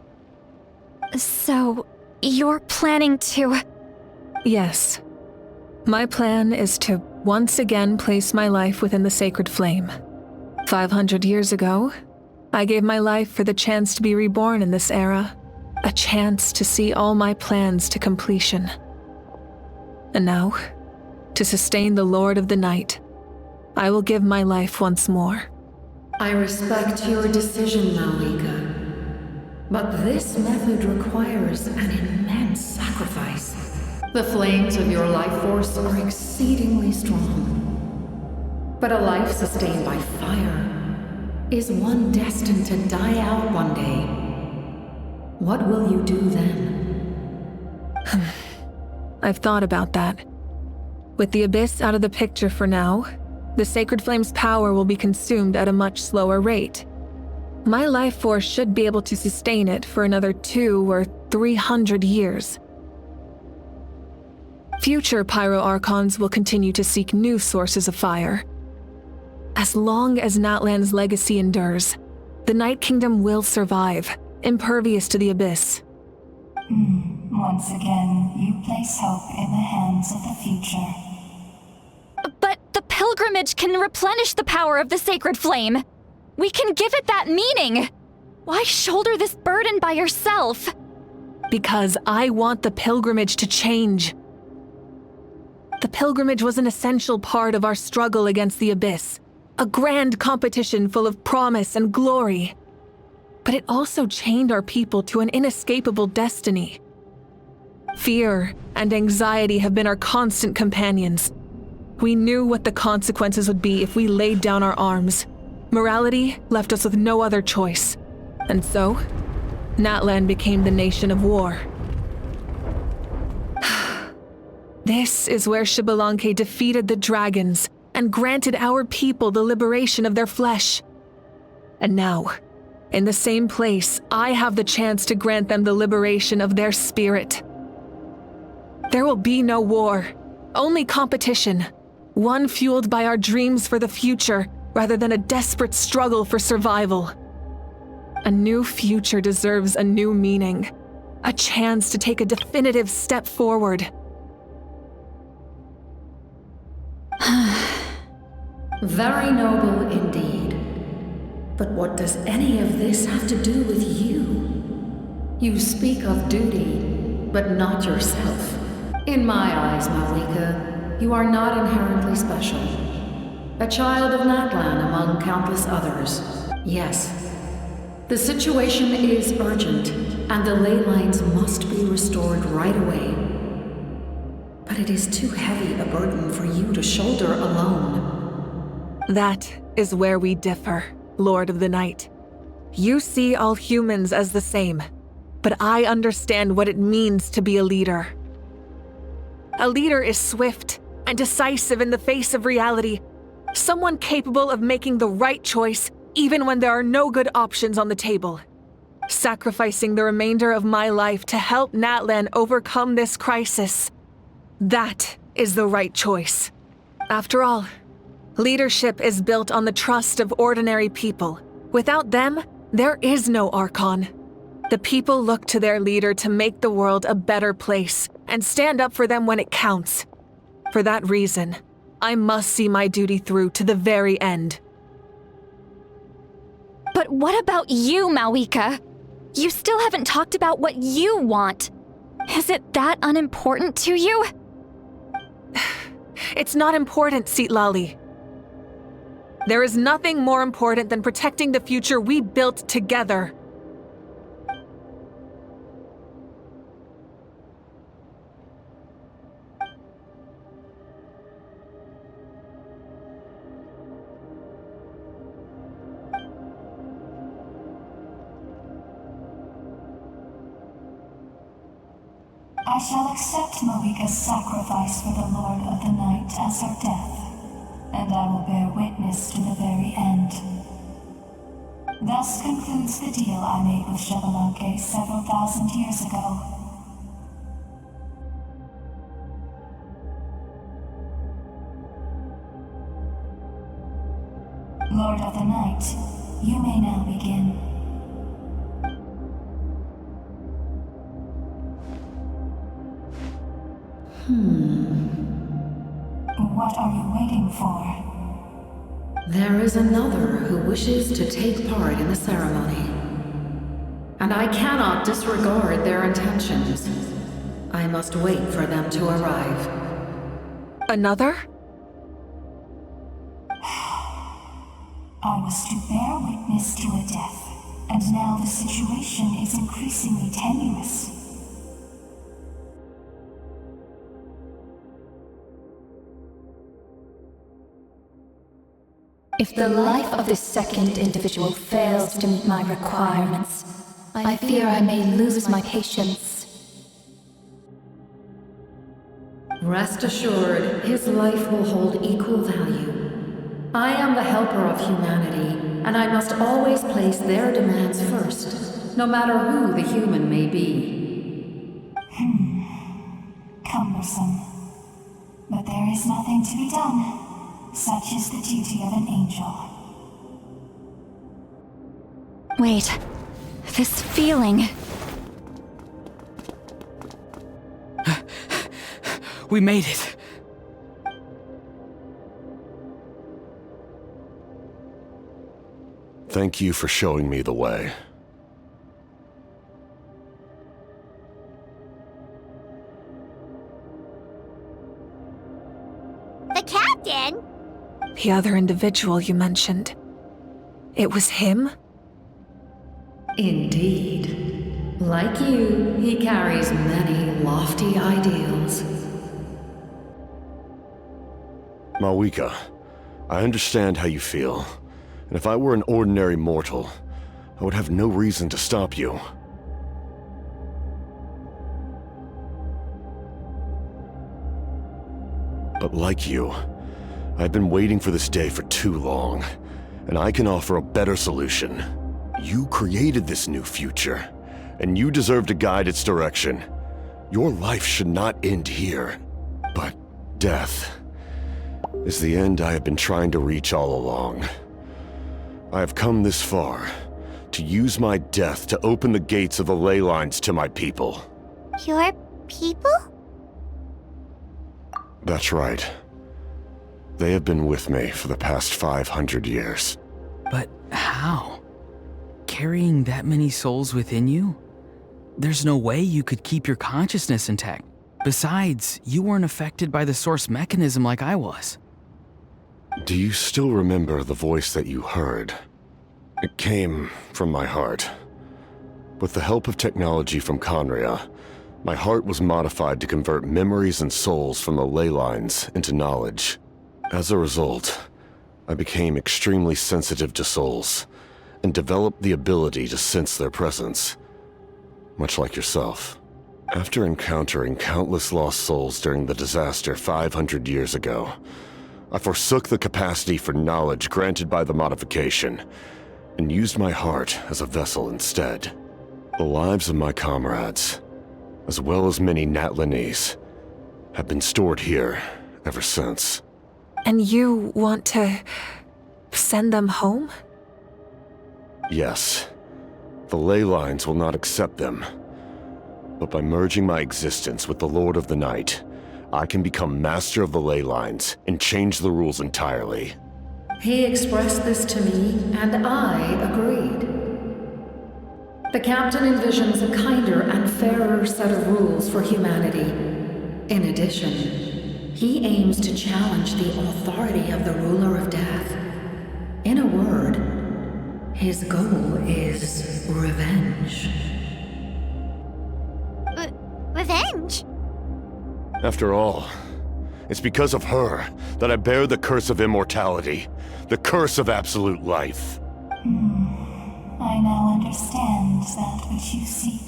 So, you're planning to... Yes. My plan is to once again place my life within the sacred flame. 500 years ago, I gave my life for the chance to be reborn in this era, a chance to see all my plans to completion. And now, to sustain the Lord of the Night, I will give my life once more. I respect your decision, Mawika. But this method requires an immense sacrifice. The flames of your life force are exceedingly strong. But a life sustained by fire is one destined to die out one day. What will you do then? I've thought about that. With the Abyss out of the picture for now, the Sacred Flame's power will be consumed at a much slower rate. My life force should be able to sustain it for another 200 or 300 years. Future Pyro Archons will continue to seek new sources of fire. As long as Natlan's legacy endures, the Night Kingdom will survive, impervious to the Abyss. Once again, you place hope in the hands of the future. But the pilgrimage can replenish the power of the Sacred Flame. We can give it that meaning. Why shoulder this burden by yourself? Because I want the pilgrimage to change. The pilgrimage was an essential part of our struggle against the Abyss, a grand competition full of promise and glory. But it also chained our people to an inescapable destiny. Fear and anxiety have been our constant companions. We knew what the consequences would be if we laid down our arms. Morality left us with no other choice. And so, Natlan became the nation of war. This is where Xbalanque defeated the dragons and granted our people the liberation of their flesh. And now, in the same place, I have the chance to grant them the liberation of their spirit. There will be no war, only competition, one fueled by our dreams for the future rather than a desperate struggle for survival. A new future deserves a new meaning, a chance to take a definitive step forward. Very noble indeed. But what does any of this have to do with you? You speak of duty, but not yourself. In my eyes, Malika, you are not inherently special. A child of Natlan among countless others. Yes, the situation is urgent, and the ley lines must be restored right away. But it is too heavy a burden for you to shoulder alone. That is where we differ, Lord of the Night. You see all humans as the same, but I understand what it means to be a leader. A leader is swift and decisive in the face of reality, someone capable of making the right choice even when there are no good options on the table. Sacrificing the remainder of my life to help Natlan overcome this crisis. That is the right choice. After all, leadership is built on the trust of ordinary people. Without them, there is no Archon. The people look to their leader to make the world a better place and stand up for them when it counts. For that reason, I must see my duty through to the very end. But what about you, Malika? You still haven't talked about what you want. Is it that unimportant to you? It's not important, Citlali. There is nothing more important than protecting the future we built together. I shall accept Malika's sacrifice for the Lord of the Night as her death, and I will bear witness to the very end. Thus concludes the deal I made with Xbalanque several thousand years ago. Lord of the Night, you may now begin. What are you waiting for? There is another who wishes to take part in the ceremony. And I cannot disregard their intentions. I must wait for them to arrive. Another? I was to bear witness to a death, and now the situation is increasingly tenuous. If the life of this second individual fails to meet my requirements, I fear I may lose my patience. Rest assured, his life will hold equal value. I am the helper of humanity, and I must always place their demands first, no matter who the human may be. Cumbersome. But there is nothing to be done. Such is the duty of an angel. Wait. This feeling. We made it. Thank you for showing me the way. The captain? The other individual you mentioned. It was him? Indeed. Like you, he carries many lofty ideals. Malwika, I understand how you feel, and if I were an ordinary mortal, I would have no reason to stop you. But like you, I've been waiting for this day for too long, and I can offer a better solution. You created this new future, and you deserve to guide its direction. Your life should not end here, but death is the end I have been trying to reach all along. I have come this far to use my death to open the gates of the ley lines to my people. Your people? That's right. They have been with me for the past 500 years. But how? Carrying that many souls within you? There's no way you could keep your consciousness intact. Besides, you weren't affected by the source mechanism like I was. Do you still remember the voice that you heard? It came from my heart. With the help of technology from Conria, my heart was modified to convert memories and souls from the ley lines into knowledge. As a result, I became extremely sensitive to souls, and developed the ability to sense their presence, much like yourself. After encountering countless lost souls during the disaster 500 years ago, I forsook the capacity for knowledge granted by the modification, and used my heart as a vessel instead. The lives of my comrades, as well as many Natlanese, have been stored here ever since. And you want to send them home? Yes. The ley lines will not accept them. But by merging my existence with the Lord of the Night, I can become master of the ley lines and change the rules entirely. He expressed this to me, and I agreed. The captain envisions a kinder and fairer set of rules for humanity. In addition, he aims to challenge the authority of the ruler of death. In a word, his goal is revenge. Revenge? After all, it's because of her that I bear the curse of immortality, the curse of absolute life. I now understand that which you seek.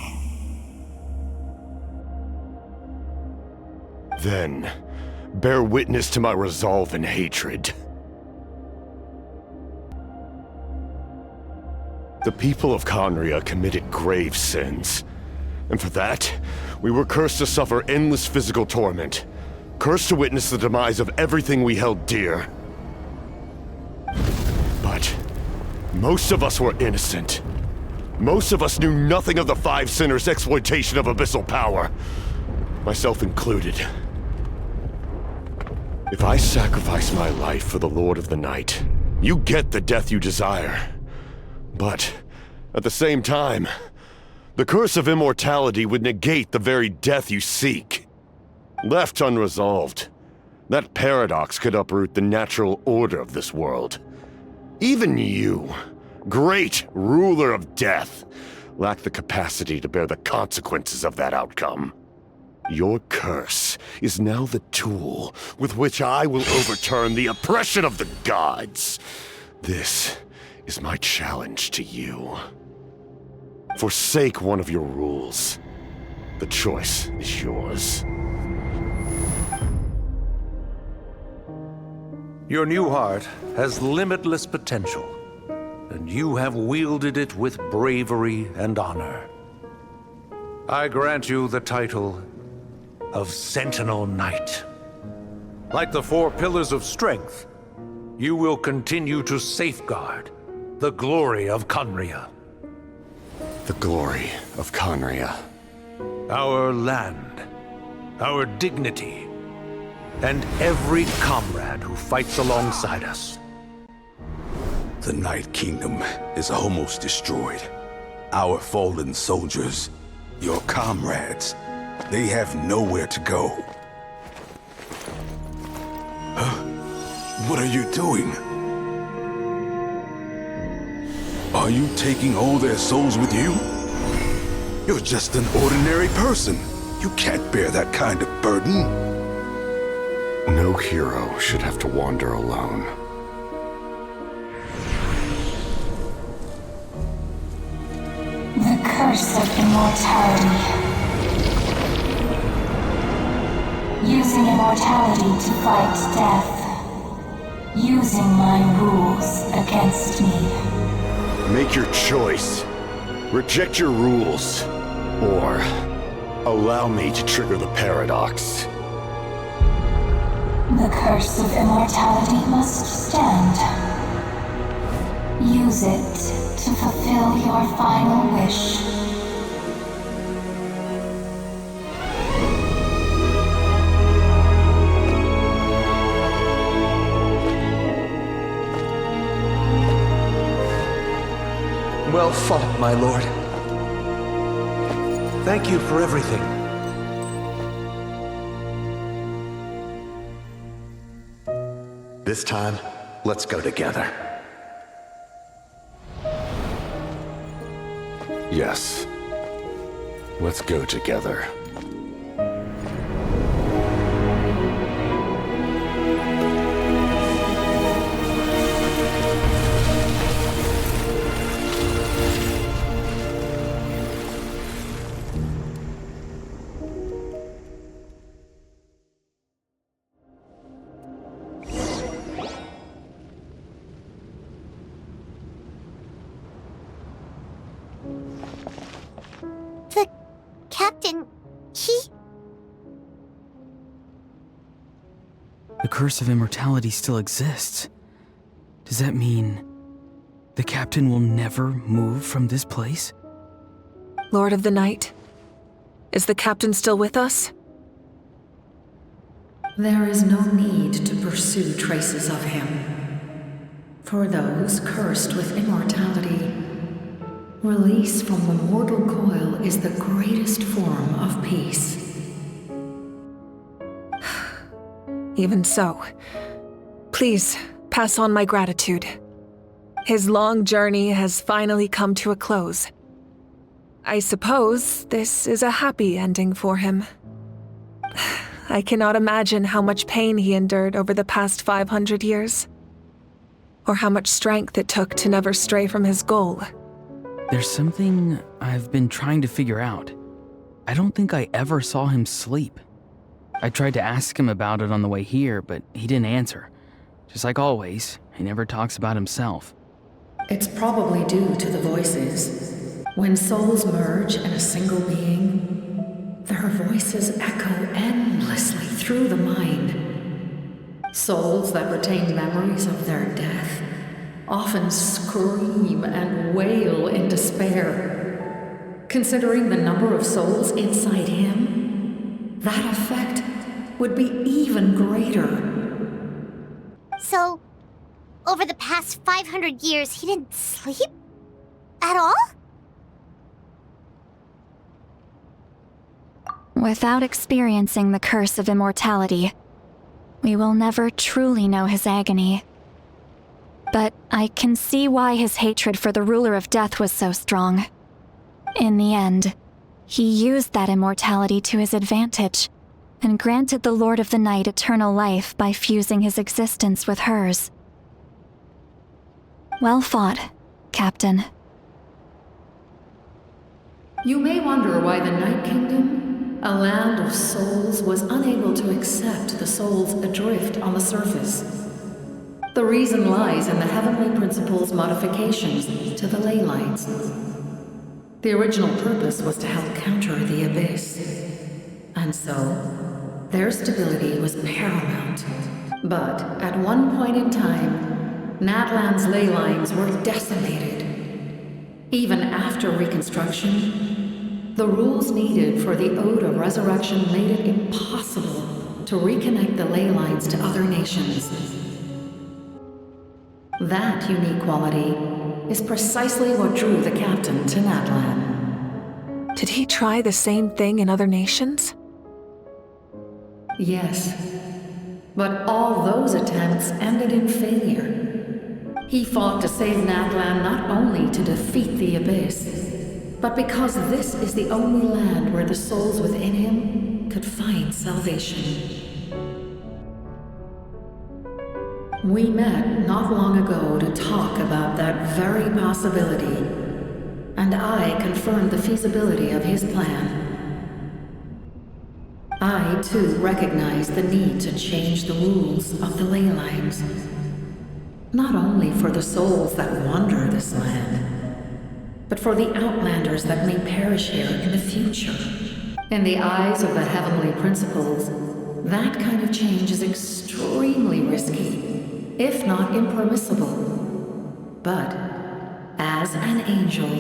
Then, bear witness to my resolve and hatred. The people of Conria committed grave sins, and for that, we were cursed to suffer endless physical torment, cursed to witness the demise of everything we held dear. But most of us were innocent. Most of us knew nothing of the Five Sinners' exploitation of abyssal power, myself included. If I sacrifice my life for the Lord of the Night, you get the death you desire. But at the same time, the curse of immortality would negate the very death you seek. Left unresolved, that paradox could uproot the natural order of this world. Even you, great ruler of death, lack the capacity to bear the consequences of that outcome. Your curse is now the tool with which I will overturn the oppression of the gods. This is my challenge to you. Forsake one of your rules. The choice is yours. Your new heart has limitless potential, and you have wielded it with bravery and honor. I grant you the title of Sentinel Knight. Like the 4 pillars of strength, you will continue to safeguard the glory of Conria. The glory of Conria. Our land, our dignity, and every comrade who fights alongside us. The Night Kingdom is almost destroyed. Our fallen soldiers, your comrades, they have nowhere to go. What are you doing? Are you taking all their souls with you? You're just an ordinary person. You can't bear that kind of burden. No hero should have to wander alone. The curse of immortality. Using immortality to fight death. Using my rules against me. Make your choice. Reject your rules. Or allow me to trigger the paradox. The curse of immortality must stand. Use it to fulfill your final wish. Well fought, my lord. Thank you for everything. This time, let's go together. Yes. Let's go together. Captain, The curse of immortality still exists. Does that mean the captain will never move from this place? Lord of the Night, is the captain still with us? There is no need to pursue traces of him. For those cursed with immortality, release from the mortal coil is the greatest form of peace. Even so, please pass on my gratitude. His long journey has finally come to a close. I suppose this is a happy ending for him. I cannot imagine how much pain he endured over the past 500 years, or how much strength it took to never stray from his goal. There's something I've been trying to figure out. I don't think I ever saw him sleep. I tried to ask him about it on the way here, but he didn't answer. Just like always, he never talks about himself. It's probably due to the voices. When souls merge in a single being, their voices echo endlessly through the mind. Souls that retain memories of their death often scream and wail in despair. Considering the number of souls inside him, that effect would be even greater. So, over the past 500 years, he didn't sleep? At all? Without experiencing the curse of immortality, we will never truly know his agony. But I can see why his hatred for the ruler of death was so strong. In the end, he used that immortality to his advantage, and granted the Lord of the Night eternal life by fusing his existence with hers. Well fought, Captain. You may wonder why the Night Kingdom, a land of souls, was unable to accept the souls adrift on the surface. The reason lies in the Heavenly Principle's modifications to the ley lines. The original purpose was to help counter the Abyss. And so, their stability was paramount. But at one point in time, Natlan's ley lines were decimated. Even after reconstruction, the rules needed for the Ode of Resurrection made it impossible to reconnect the ley lines to other nations. That unique quality is precisely what drew the captain to Natlan. Did he try the same thing in other nations? Yes, but all those attempts ended in failure. He fought to save Natlan not only to defeat the Abyss, but because this is the only land where the souls within him could find salvation. We met not long ago to talk about that very possibility, and I confirmed the feasibility of his plan. I, too, recognized the need to change the rules of the ley lines. Not only for the souls that wander this land, but for the outlanders that may perish here in the future. In the eyes of the Heavenly Principles, that kind of change is extremely risky, if not impermissible. But, as an angel,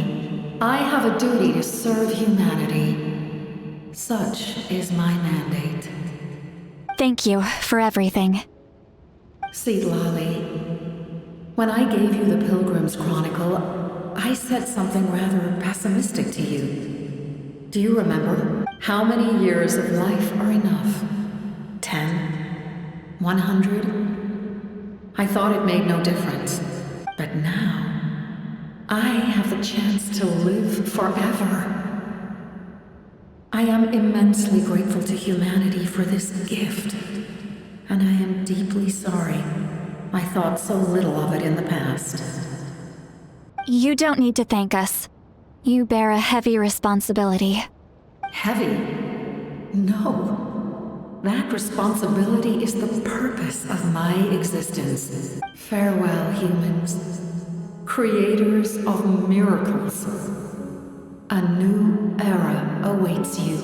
I have a duty to serve humanity. Such is my mandate. Thank you for everything. Seedlolly, when I gave you the Pilgrim's Chronicle, I said something rather pessimistic to you. Do you remember? How many years of life are enough? 10? 100? I thought it made no difference. But now, I have the chance to live forever. I am immensely grateful to humanity for this gift, and I am deeply sorry I thought so little of it in the past. You don't need to thank us. You bear a heavy responsibility. Heavy? No. That responsibility is the purpose of my existence. Farewell, humans. Creators of miracles. A new era awaits you.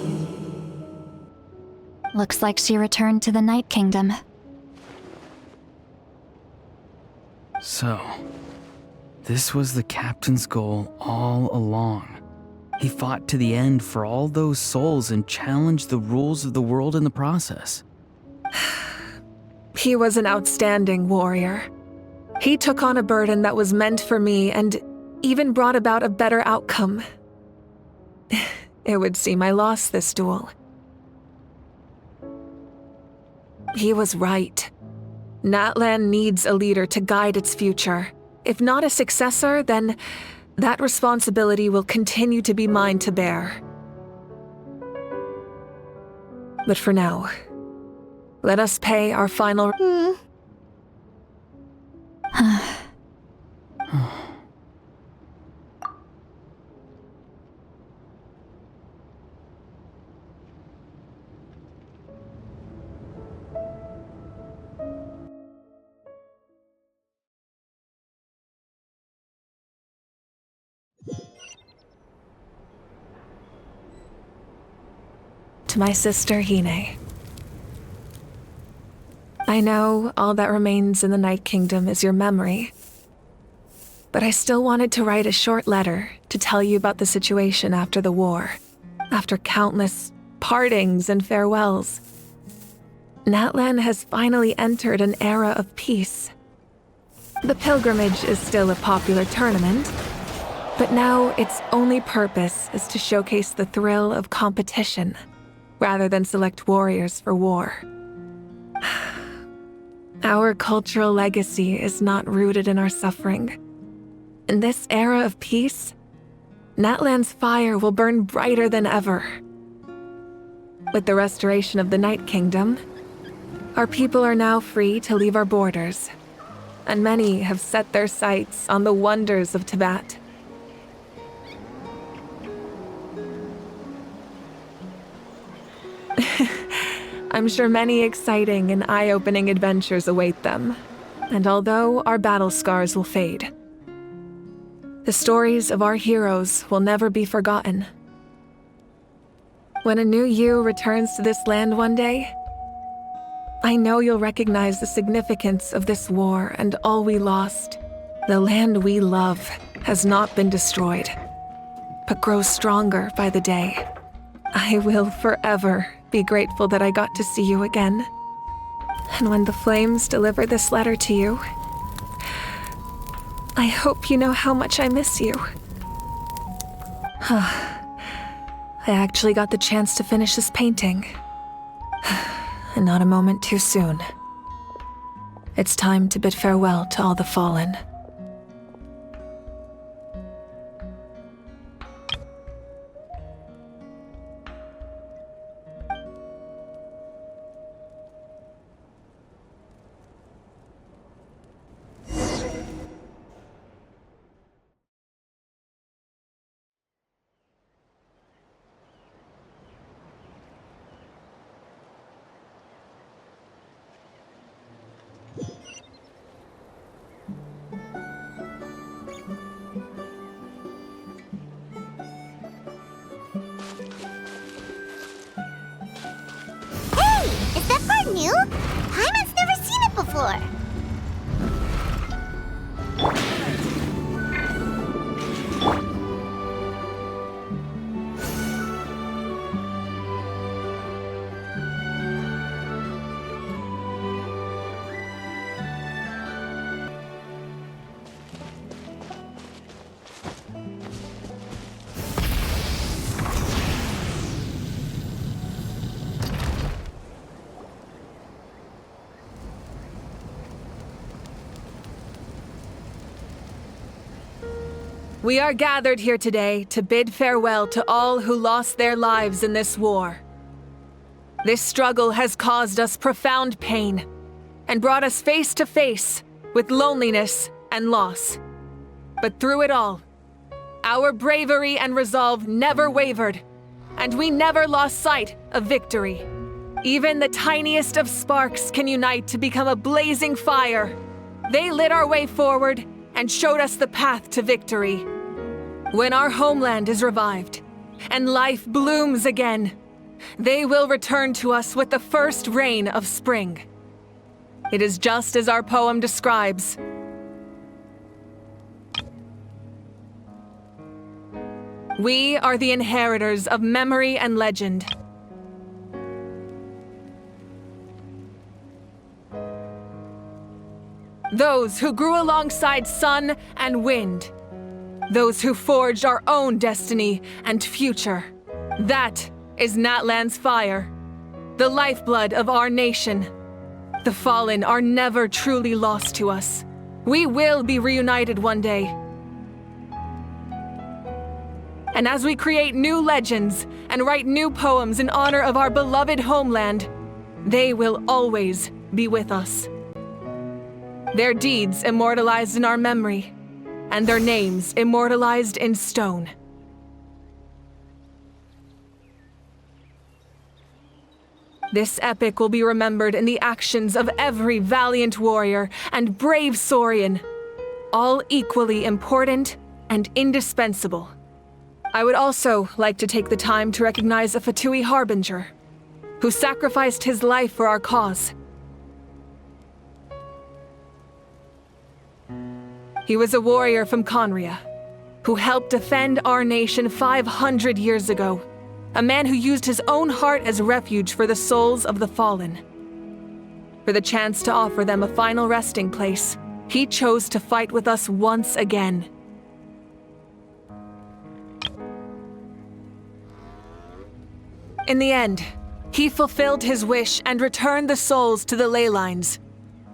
Looks like she returned to the Night Kingdom. So, this was the captain's goal all along. He fought to the end for all those souls and challenged the rules of the world in the process. He was an outstanding warrior. He took on a burden that was meant for me and even brought about a better outcome. It would seem I lost this duel. He was right. Natlan needs a leader to guide its future. If not a successor, then that responsibility will continue to be mine to bear. But for now, let us pay our final... To my sister, Hine. I know all that remains in the Night Kingdom is your memory, but I still wanted to write a short letter to tell you about the situation after the war, after countless partings and farewells. Natlan has finally entered an era of peace. The pilgrimage is still a popular tournament, but now its only purpose is to showcase the thrill of competition, rather than select warriors for war. Our cultural legacy is not rooted in our suffering. In this era of peace, Natlan's fire will burn brighter than ever. With the restoration of the Night Kingdom, our people are now free to leave our borders, and many have set their sights on the wonders of Tibet. I'm sure many exciting and eye-opening adventures await them, and although our battle scars will fade, the stories of our heroes will never be forgotten. When a new you returns to this land one day, I know you'll recognize the significance of this war and all we lost. The land we love has not been destroyed, but grows stronger by the day. I will forever be grateful that I got to see you again. And when the flames deliver this letter to you, I hope you know how much I miss you. I actually got the chance to finish this painting. And not a moment too soon. It's time to bid farewell to all the fallen. Is that part new? Paimon's never seen it before. We are gathered here today to bid farewell to all who lost their lives in this war. This struggle has caused us profound pain and brought us face to face with loneliness and loss. But through it all, our bravery and resolve never wavered, and we never lost sight of victory. Even the tiniest of sparks can unite to become a blazing fire. They lit our way forward and showed us the path to victory. When our homeland is revived and life blooms again, they will return to us with the first rain of spring. It is just as our poem describes. We are the inheritors of memory and legend. Those who grew alongside sun and wind. Those who forged our own destiny and future. That is Natlan's fire, the lifeblood of our nation. The fallen are never truly lost to us. We will be reunited one day. And as we create new legends and write new poems in honor of our beloved homeland, they will always be with us. Their deeds immortalized in our memory, and their names immortalized in stone. This epic will be remembered in the actions of every valiant warrior and brave Saurian, all equally important and indispensable. I would also like to take the time to recognize a Fatui Harbinger, who sacrificed his life for our cause. He was a warrior from Conria, who helped defend our nation 500 years ago. A man who used his own heart as refuge for the souls of the fallen. For the chance to offer them a final resting place, he chose to fight with us once again. In the end, he fulfilled his wish and returned the souls to the ley lines.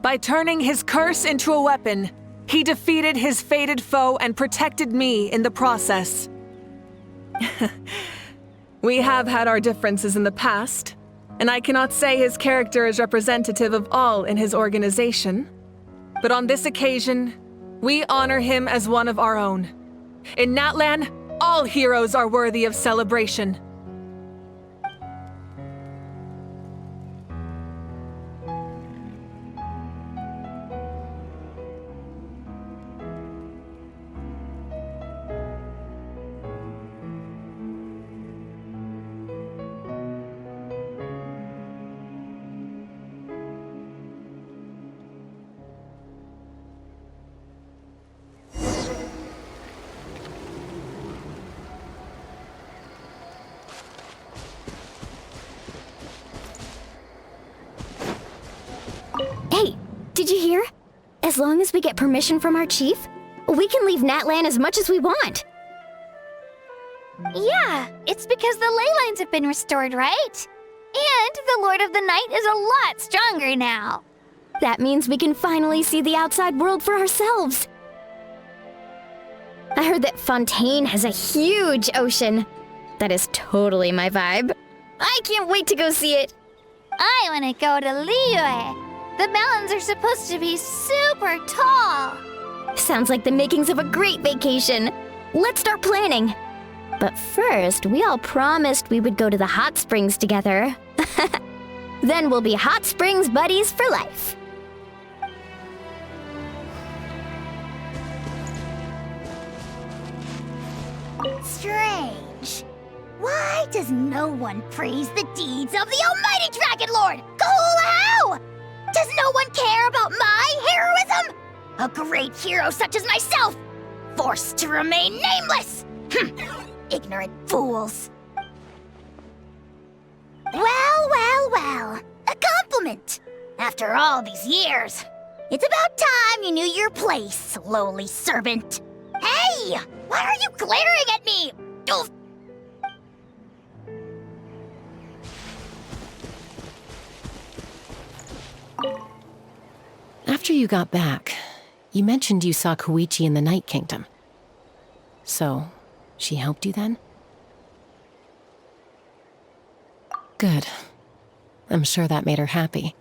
By turning his curse into a weapon, he defeated his fated foe and protected me in the process. We have had our differences in the past, and I cannot say his character is representative of all in his organization. But on this occasion, we honor him as one of our own. In Natlan, all heroes are worthy of celebration. Hey, did you hear? As long as we get permission from our chief, we can leave Natlan as much as we want. Yeah, it's because the ley lines have been restored, right? And the Lord of the Night is a lot stronger now. That means we can finally see the outside world for ourselves. I heard that Fontaine has a huge ocean. That is totally my vibe. I can't wait to go see it. I want to go to Liyue. The mountains are supposed to be super tall. Sounds like the makings of a great vacation. Let's start planning. But first, we all promised we would go to the hot springs together. Then we'll be hot springs buddies for life. Strange. Why does no one praise the deeds of the Almighty Dragon Lord, Kahula? Does no one care about my heroism? A great hero such as myself, forced to remain nameless. Ignorant fools. Well, a compliment. After all these years, it's about time you knew your place, lowly servant. Hey, why are you glaring at me? Oof. After you got back, you mentioned you saw Koichi in the Night Kingdom. So, she helped you then? Good. I'm sure that made her happy.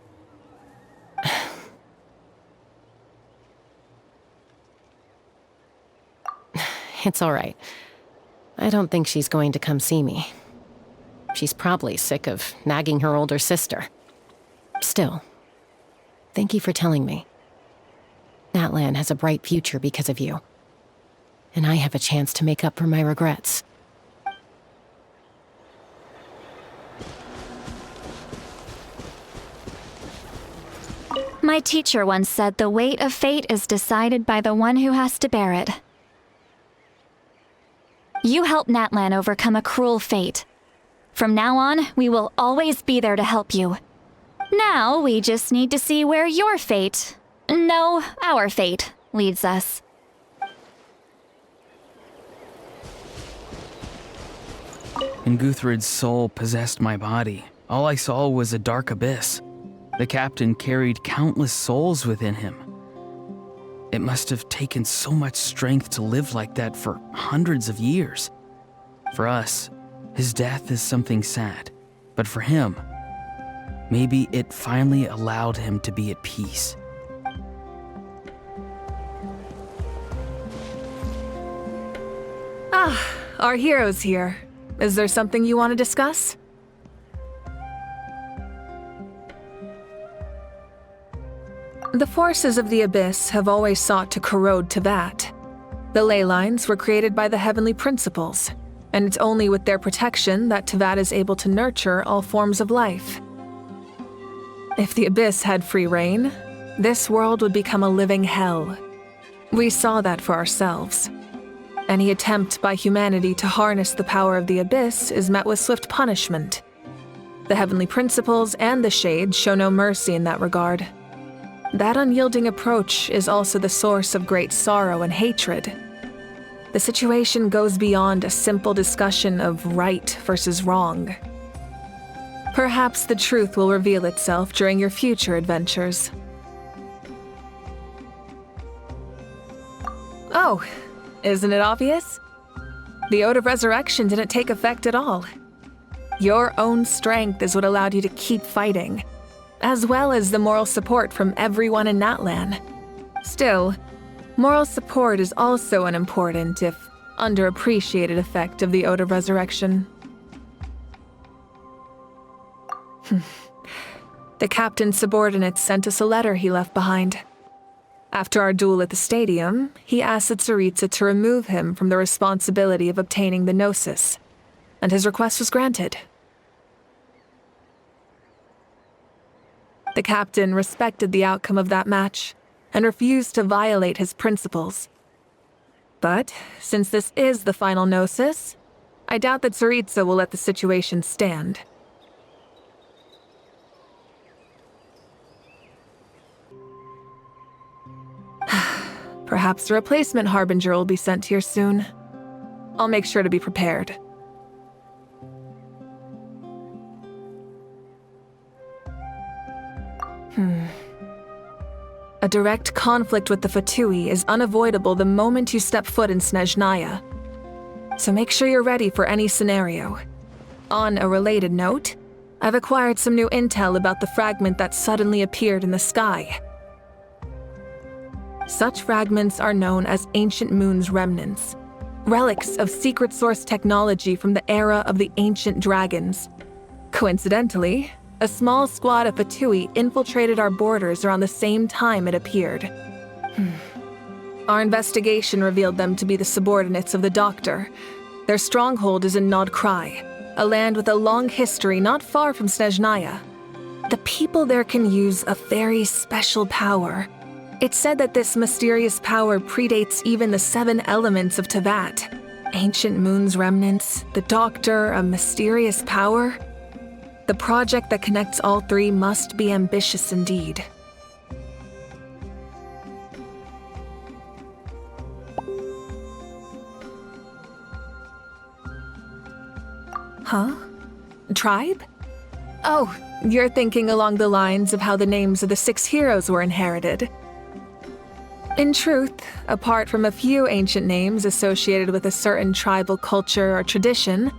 It's all right. I don't think she's going to come see me. She's probably sick of nagging her older sister. Still, thank you for telling me. Natlan has a bright future because of you. And I have a chance to make up for my regrets. My teacher once said the weight of fate is decided by the one who has to bear it. You helped Natlan overcome a cruel fate. From now on, we will always be there to help you. Now, we just need to see where your fate, no, our fate, leads us. When Guthred's soul possessed my body, all I saw was a dark abyss. The captain carried countless souls within him. It must have taken so much strength to live like that for hundreds of years. For us, his death is something sad, but for him, maybe it finally allowed him to be at peace. Ah, our hero's here. Is there something you want to discuss? The forces of the Abyss have always sought to corrode Teyvat. The ley lines were created by the heavenly principles, and it's only with their protection that Teyvat is able to nurture all forms of life. If the Abyss had free reign, this world would become a living hell. We saw that for ourselves. Any attempt by humanity to harness the power of the Abyss is met with swift punishment. The heavenly principles and the Shades show no mercy in that regard. That unyielding approach is also the source of great sorrow and hatred. The situation goes beyond a simple discussion of right versus wrong. Perhaps the truth will reveal itself during your future adventures. Oh, isn't it obvious? The Ode of Resurrection didn't take effect at all. Your own strength is what allowed you to keep fighting, as well as the moral support from everyone in Natlan. Still, moral support is also an important, if underappreciated, effect of the Ode of Resurrection. The captain's subordinates sent us a letter he left behind. After our duel at the stadium, he asked the Tsaritsa to remove him from the responsibility of obtaining the Gnosis, and his request was granted. The captain respected the outcome of that match and refused to violate his principles. But since this is the final Gnosis, I doubt that Tsaritsa will let the situation stand. Perhaps a replacement Harbinger will be sent here soon. I'll make sure to be prepared. A direct conflict with the Fatui is unavoidable the moment you step foot in Snezhnaya. So make sure you're ready for any scenario. On a related note, I've acquired some new intel about the fragment that suddenly appeared in the sky. Such fragments are known as Ancient Moon's remnants, relics of secret source technology from the era of the ancient dragons. Coincidentally, a small squad of Fatui infiltrated our borders around the same time it appeared. Our investigation revealed them to be the subordinates of the Doctor. Their stronghold is in Nod Krai, a land with a long history not far from Snezhnaya. The people there can use a very special power. It's said that this mysterious power predates even the 7 elements of Tevat. Ancient Moon's remnants, the Doctor, a mysterious power. The project that connects all 3 must be ambitious indeed. Huh? Tribe? Oh, you're thinking along the lines of how the names of the 6 heroes were inherited. In truth, apart from a few ancient names associated with a certain tribal culture or tradition,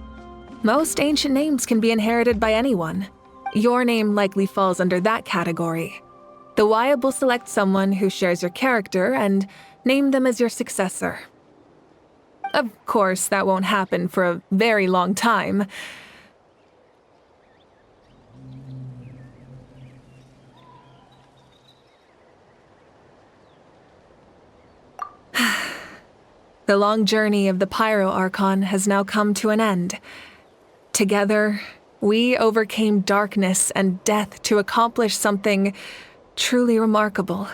most ancient names can be inherited by anyone. Your name likely falls under that category. The Wayab will select someone who shares your character and name them as your successor. Of course, that won't happen for a very long time. The long journey of the Pyro Archon has now come to an end. Together, we overcame darkness and death to accomplish something truly remarkable.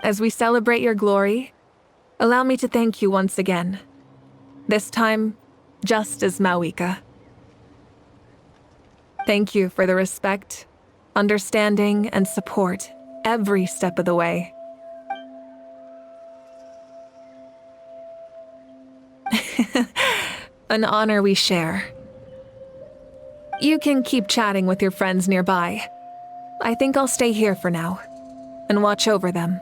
As we celebrate your glory, allow me to thank you once again. This time, just as Mawika. Thank you for the respect, understanding, and support every step of the way. An honor we share. You can keep chatting with your friends nearby. I think I'll stay here for now and watch over them.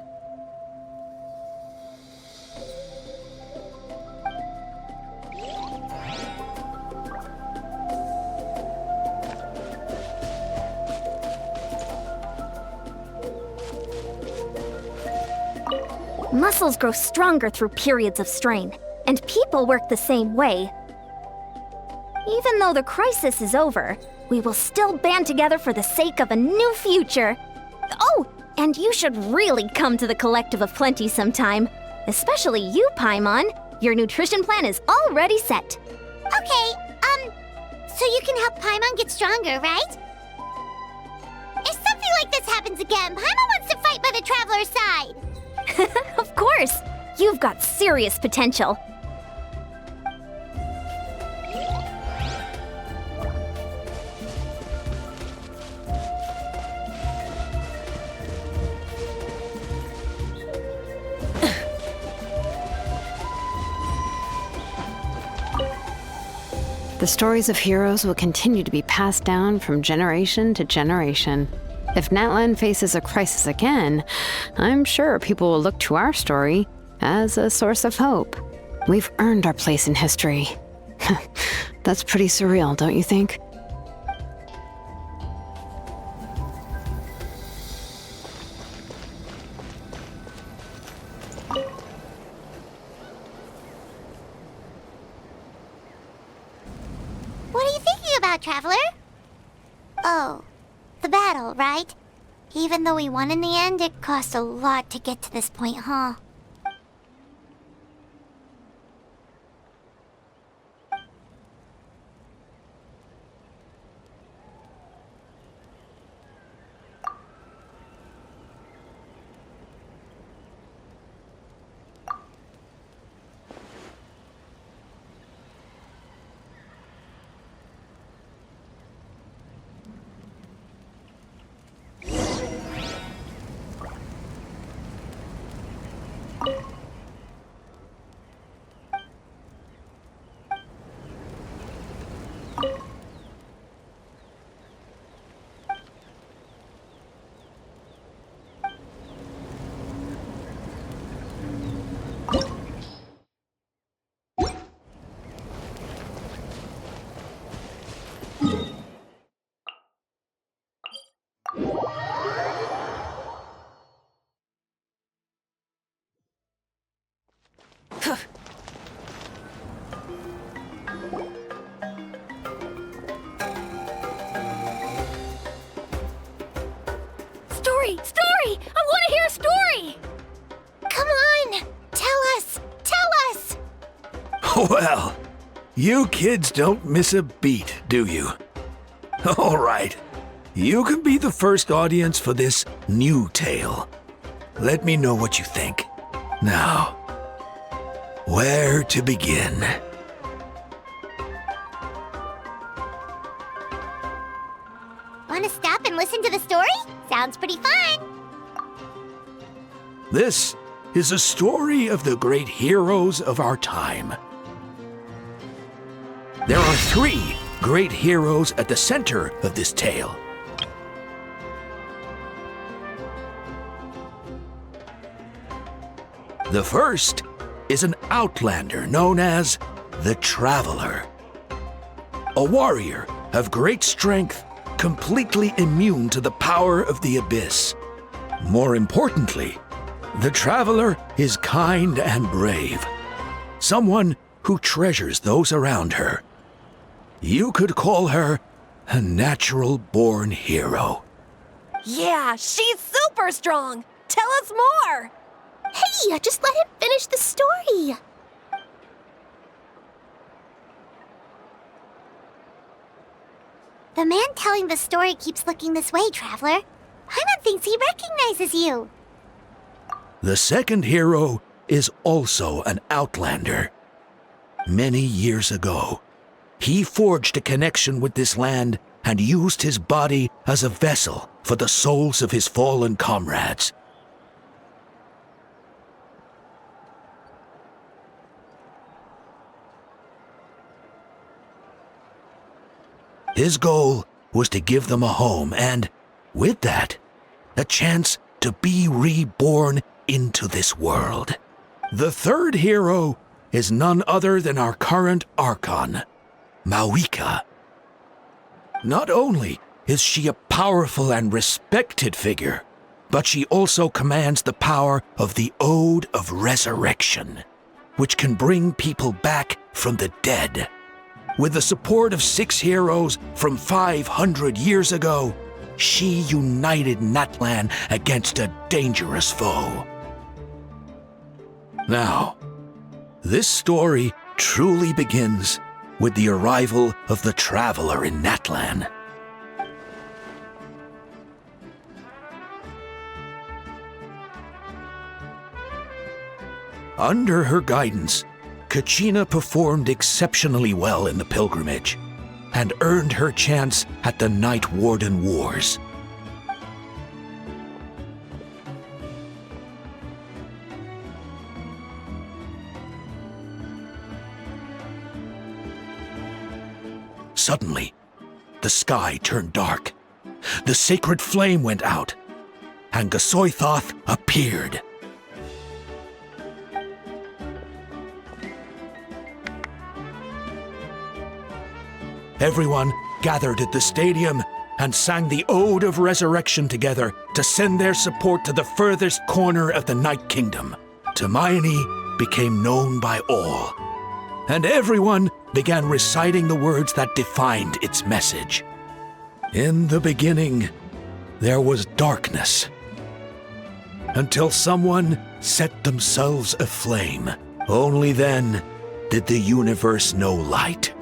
Muscles grow stronger through periods of strain, and people work the same way. Even though the crisis is over, we will still band together for the sake of a new future. Oh, and you should really come to the Collective of Plenty sometime. Especially you, Paimon. Your nutrition plan is already set. Okay, so you can help Paimon get stronger, right? If something like this happens again, Paimon wants to fight by the Traveler's side. Of course! You've got serious potential. The stories of heroes will continue to be passed down from generation to generation. If Natlan faces a crisis again, I'm sure people will look to our story as a source of hope. We've earned our place in history. That's pretty surreal, don't you think? What are you thinking about, Traveler? Oh, the battle, right? Even though we won in the end, it cost a lot to get to this point, huh? Story! I want to hear a story! Come on! Tell us! Tell us! Well, you kids don't miss a beat, do you? All right. You can be the first audience for this new tale. Let me know what you think. Now, where to begin? Want to stop and listen to the story? Sounds pretty fun! This is a story of the great heroes of our time. There are 3 great heroes at the center of this tale. The first is an outlander known as the Traveler. A warrior of great strength, completely immune to the power of the Abyss. More importantly, the Traveler is kind and brave. Someone who treasures those around her. You could call her a natural-born hero. Yeah, she's super strong! Tell us more! Hey, just let him finish the story! The man telling the story keeps looking this way, Traveler. Paimon thinks he recognizes you. The second hero is also an outlander. Many years ago, he forged a connection with this land and used his body as a vessel for the souls of his fallen comrades. His goal was to give them a home and, with that, a chance to be reborn into this world. The third hero is none other than our current Archon, Mawika. Not only is she a powerful and respected figure, but she also commands the power of the Ode of Resurrection, which can bring people back from the dead. With the support of 6 heroes from 500 years ago, she united Natlan against a dangerous foe. Now, this story truly begins with the arrival of the Traveler in Natlan. Under her guidance, Kachina performed exceptionally well in the pilgrimage and earned her chance at the Night Warden Wars. Suddenly, the sky turned dark. The sacred flame went out, and Gasoithoth appeared. everyone gathered at the stadium and sang the Ode of Resurrection together to send their support to the furthest corner of the Night Kingdom. Hermione became known by all, and everyone began reciting the words that defined its message. In the beginning, there was darkness, until someone set themselves aflame. Only then did the universe know light.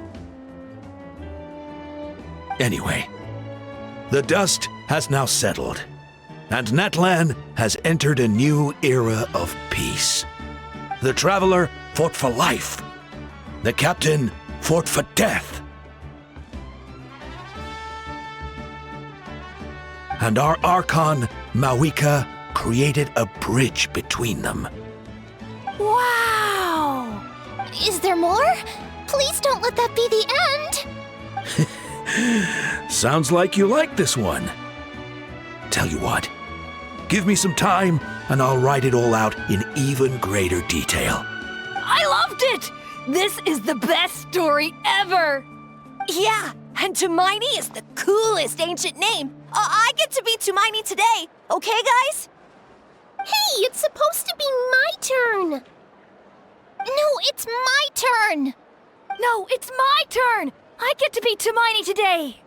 Anyway, the dust has now settled, and Natlan has entered a new era of peace. The Traveler fought for life. The Captain fought for death. And our Archon, Mawika, created a bridge between them. Wow! Is there more? Please don't let that be the end! Sounds like you like this one. Tell you what, give me some time and I'll write it all out in even greater detail. I loved it! This is the best story ever! Yeah, and Hermione is the coolest ancient name. I get to be Hermione today, okay, guys? Hey, it's supposed to be my turn! No, it's my turn! No, it's my turn! I get to be Hermione today!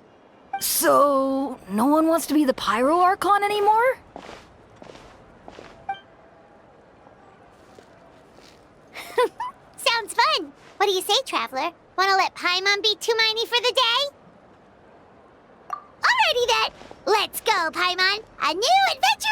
So, no one wants to be the Pyro Archon anymore? Sounds fun! What do you say, Traveler? Wanna let Paimon be Hermione for the day? Alrighty then! Let's go, Paimon! A new adventure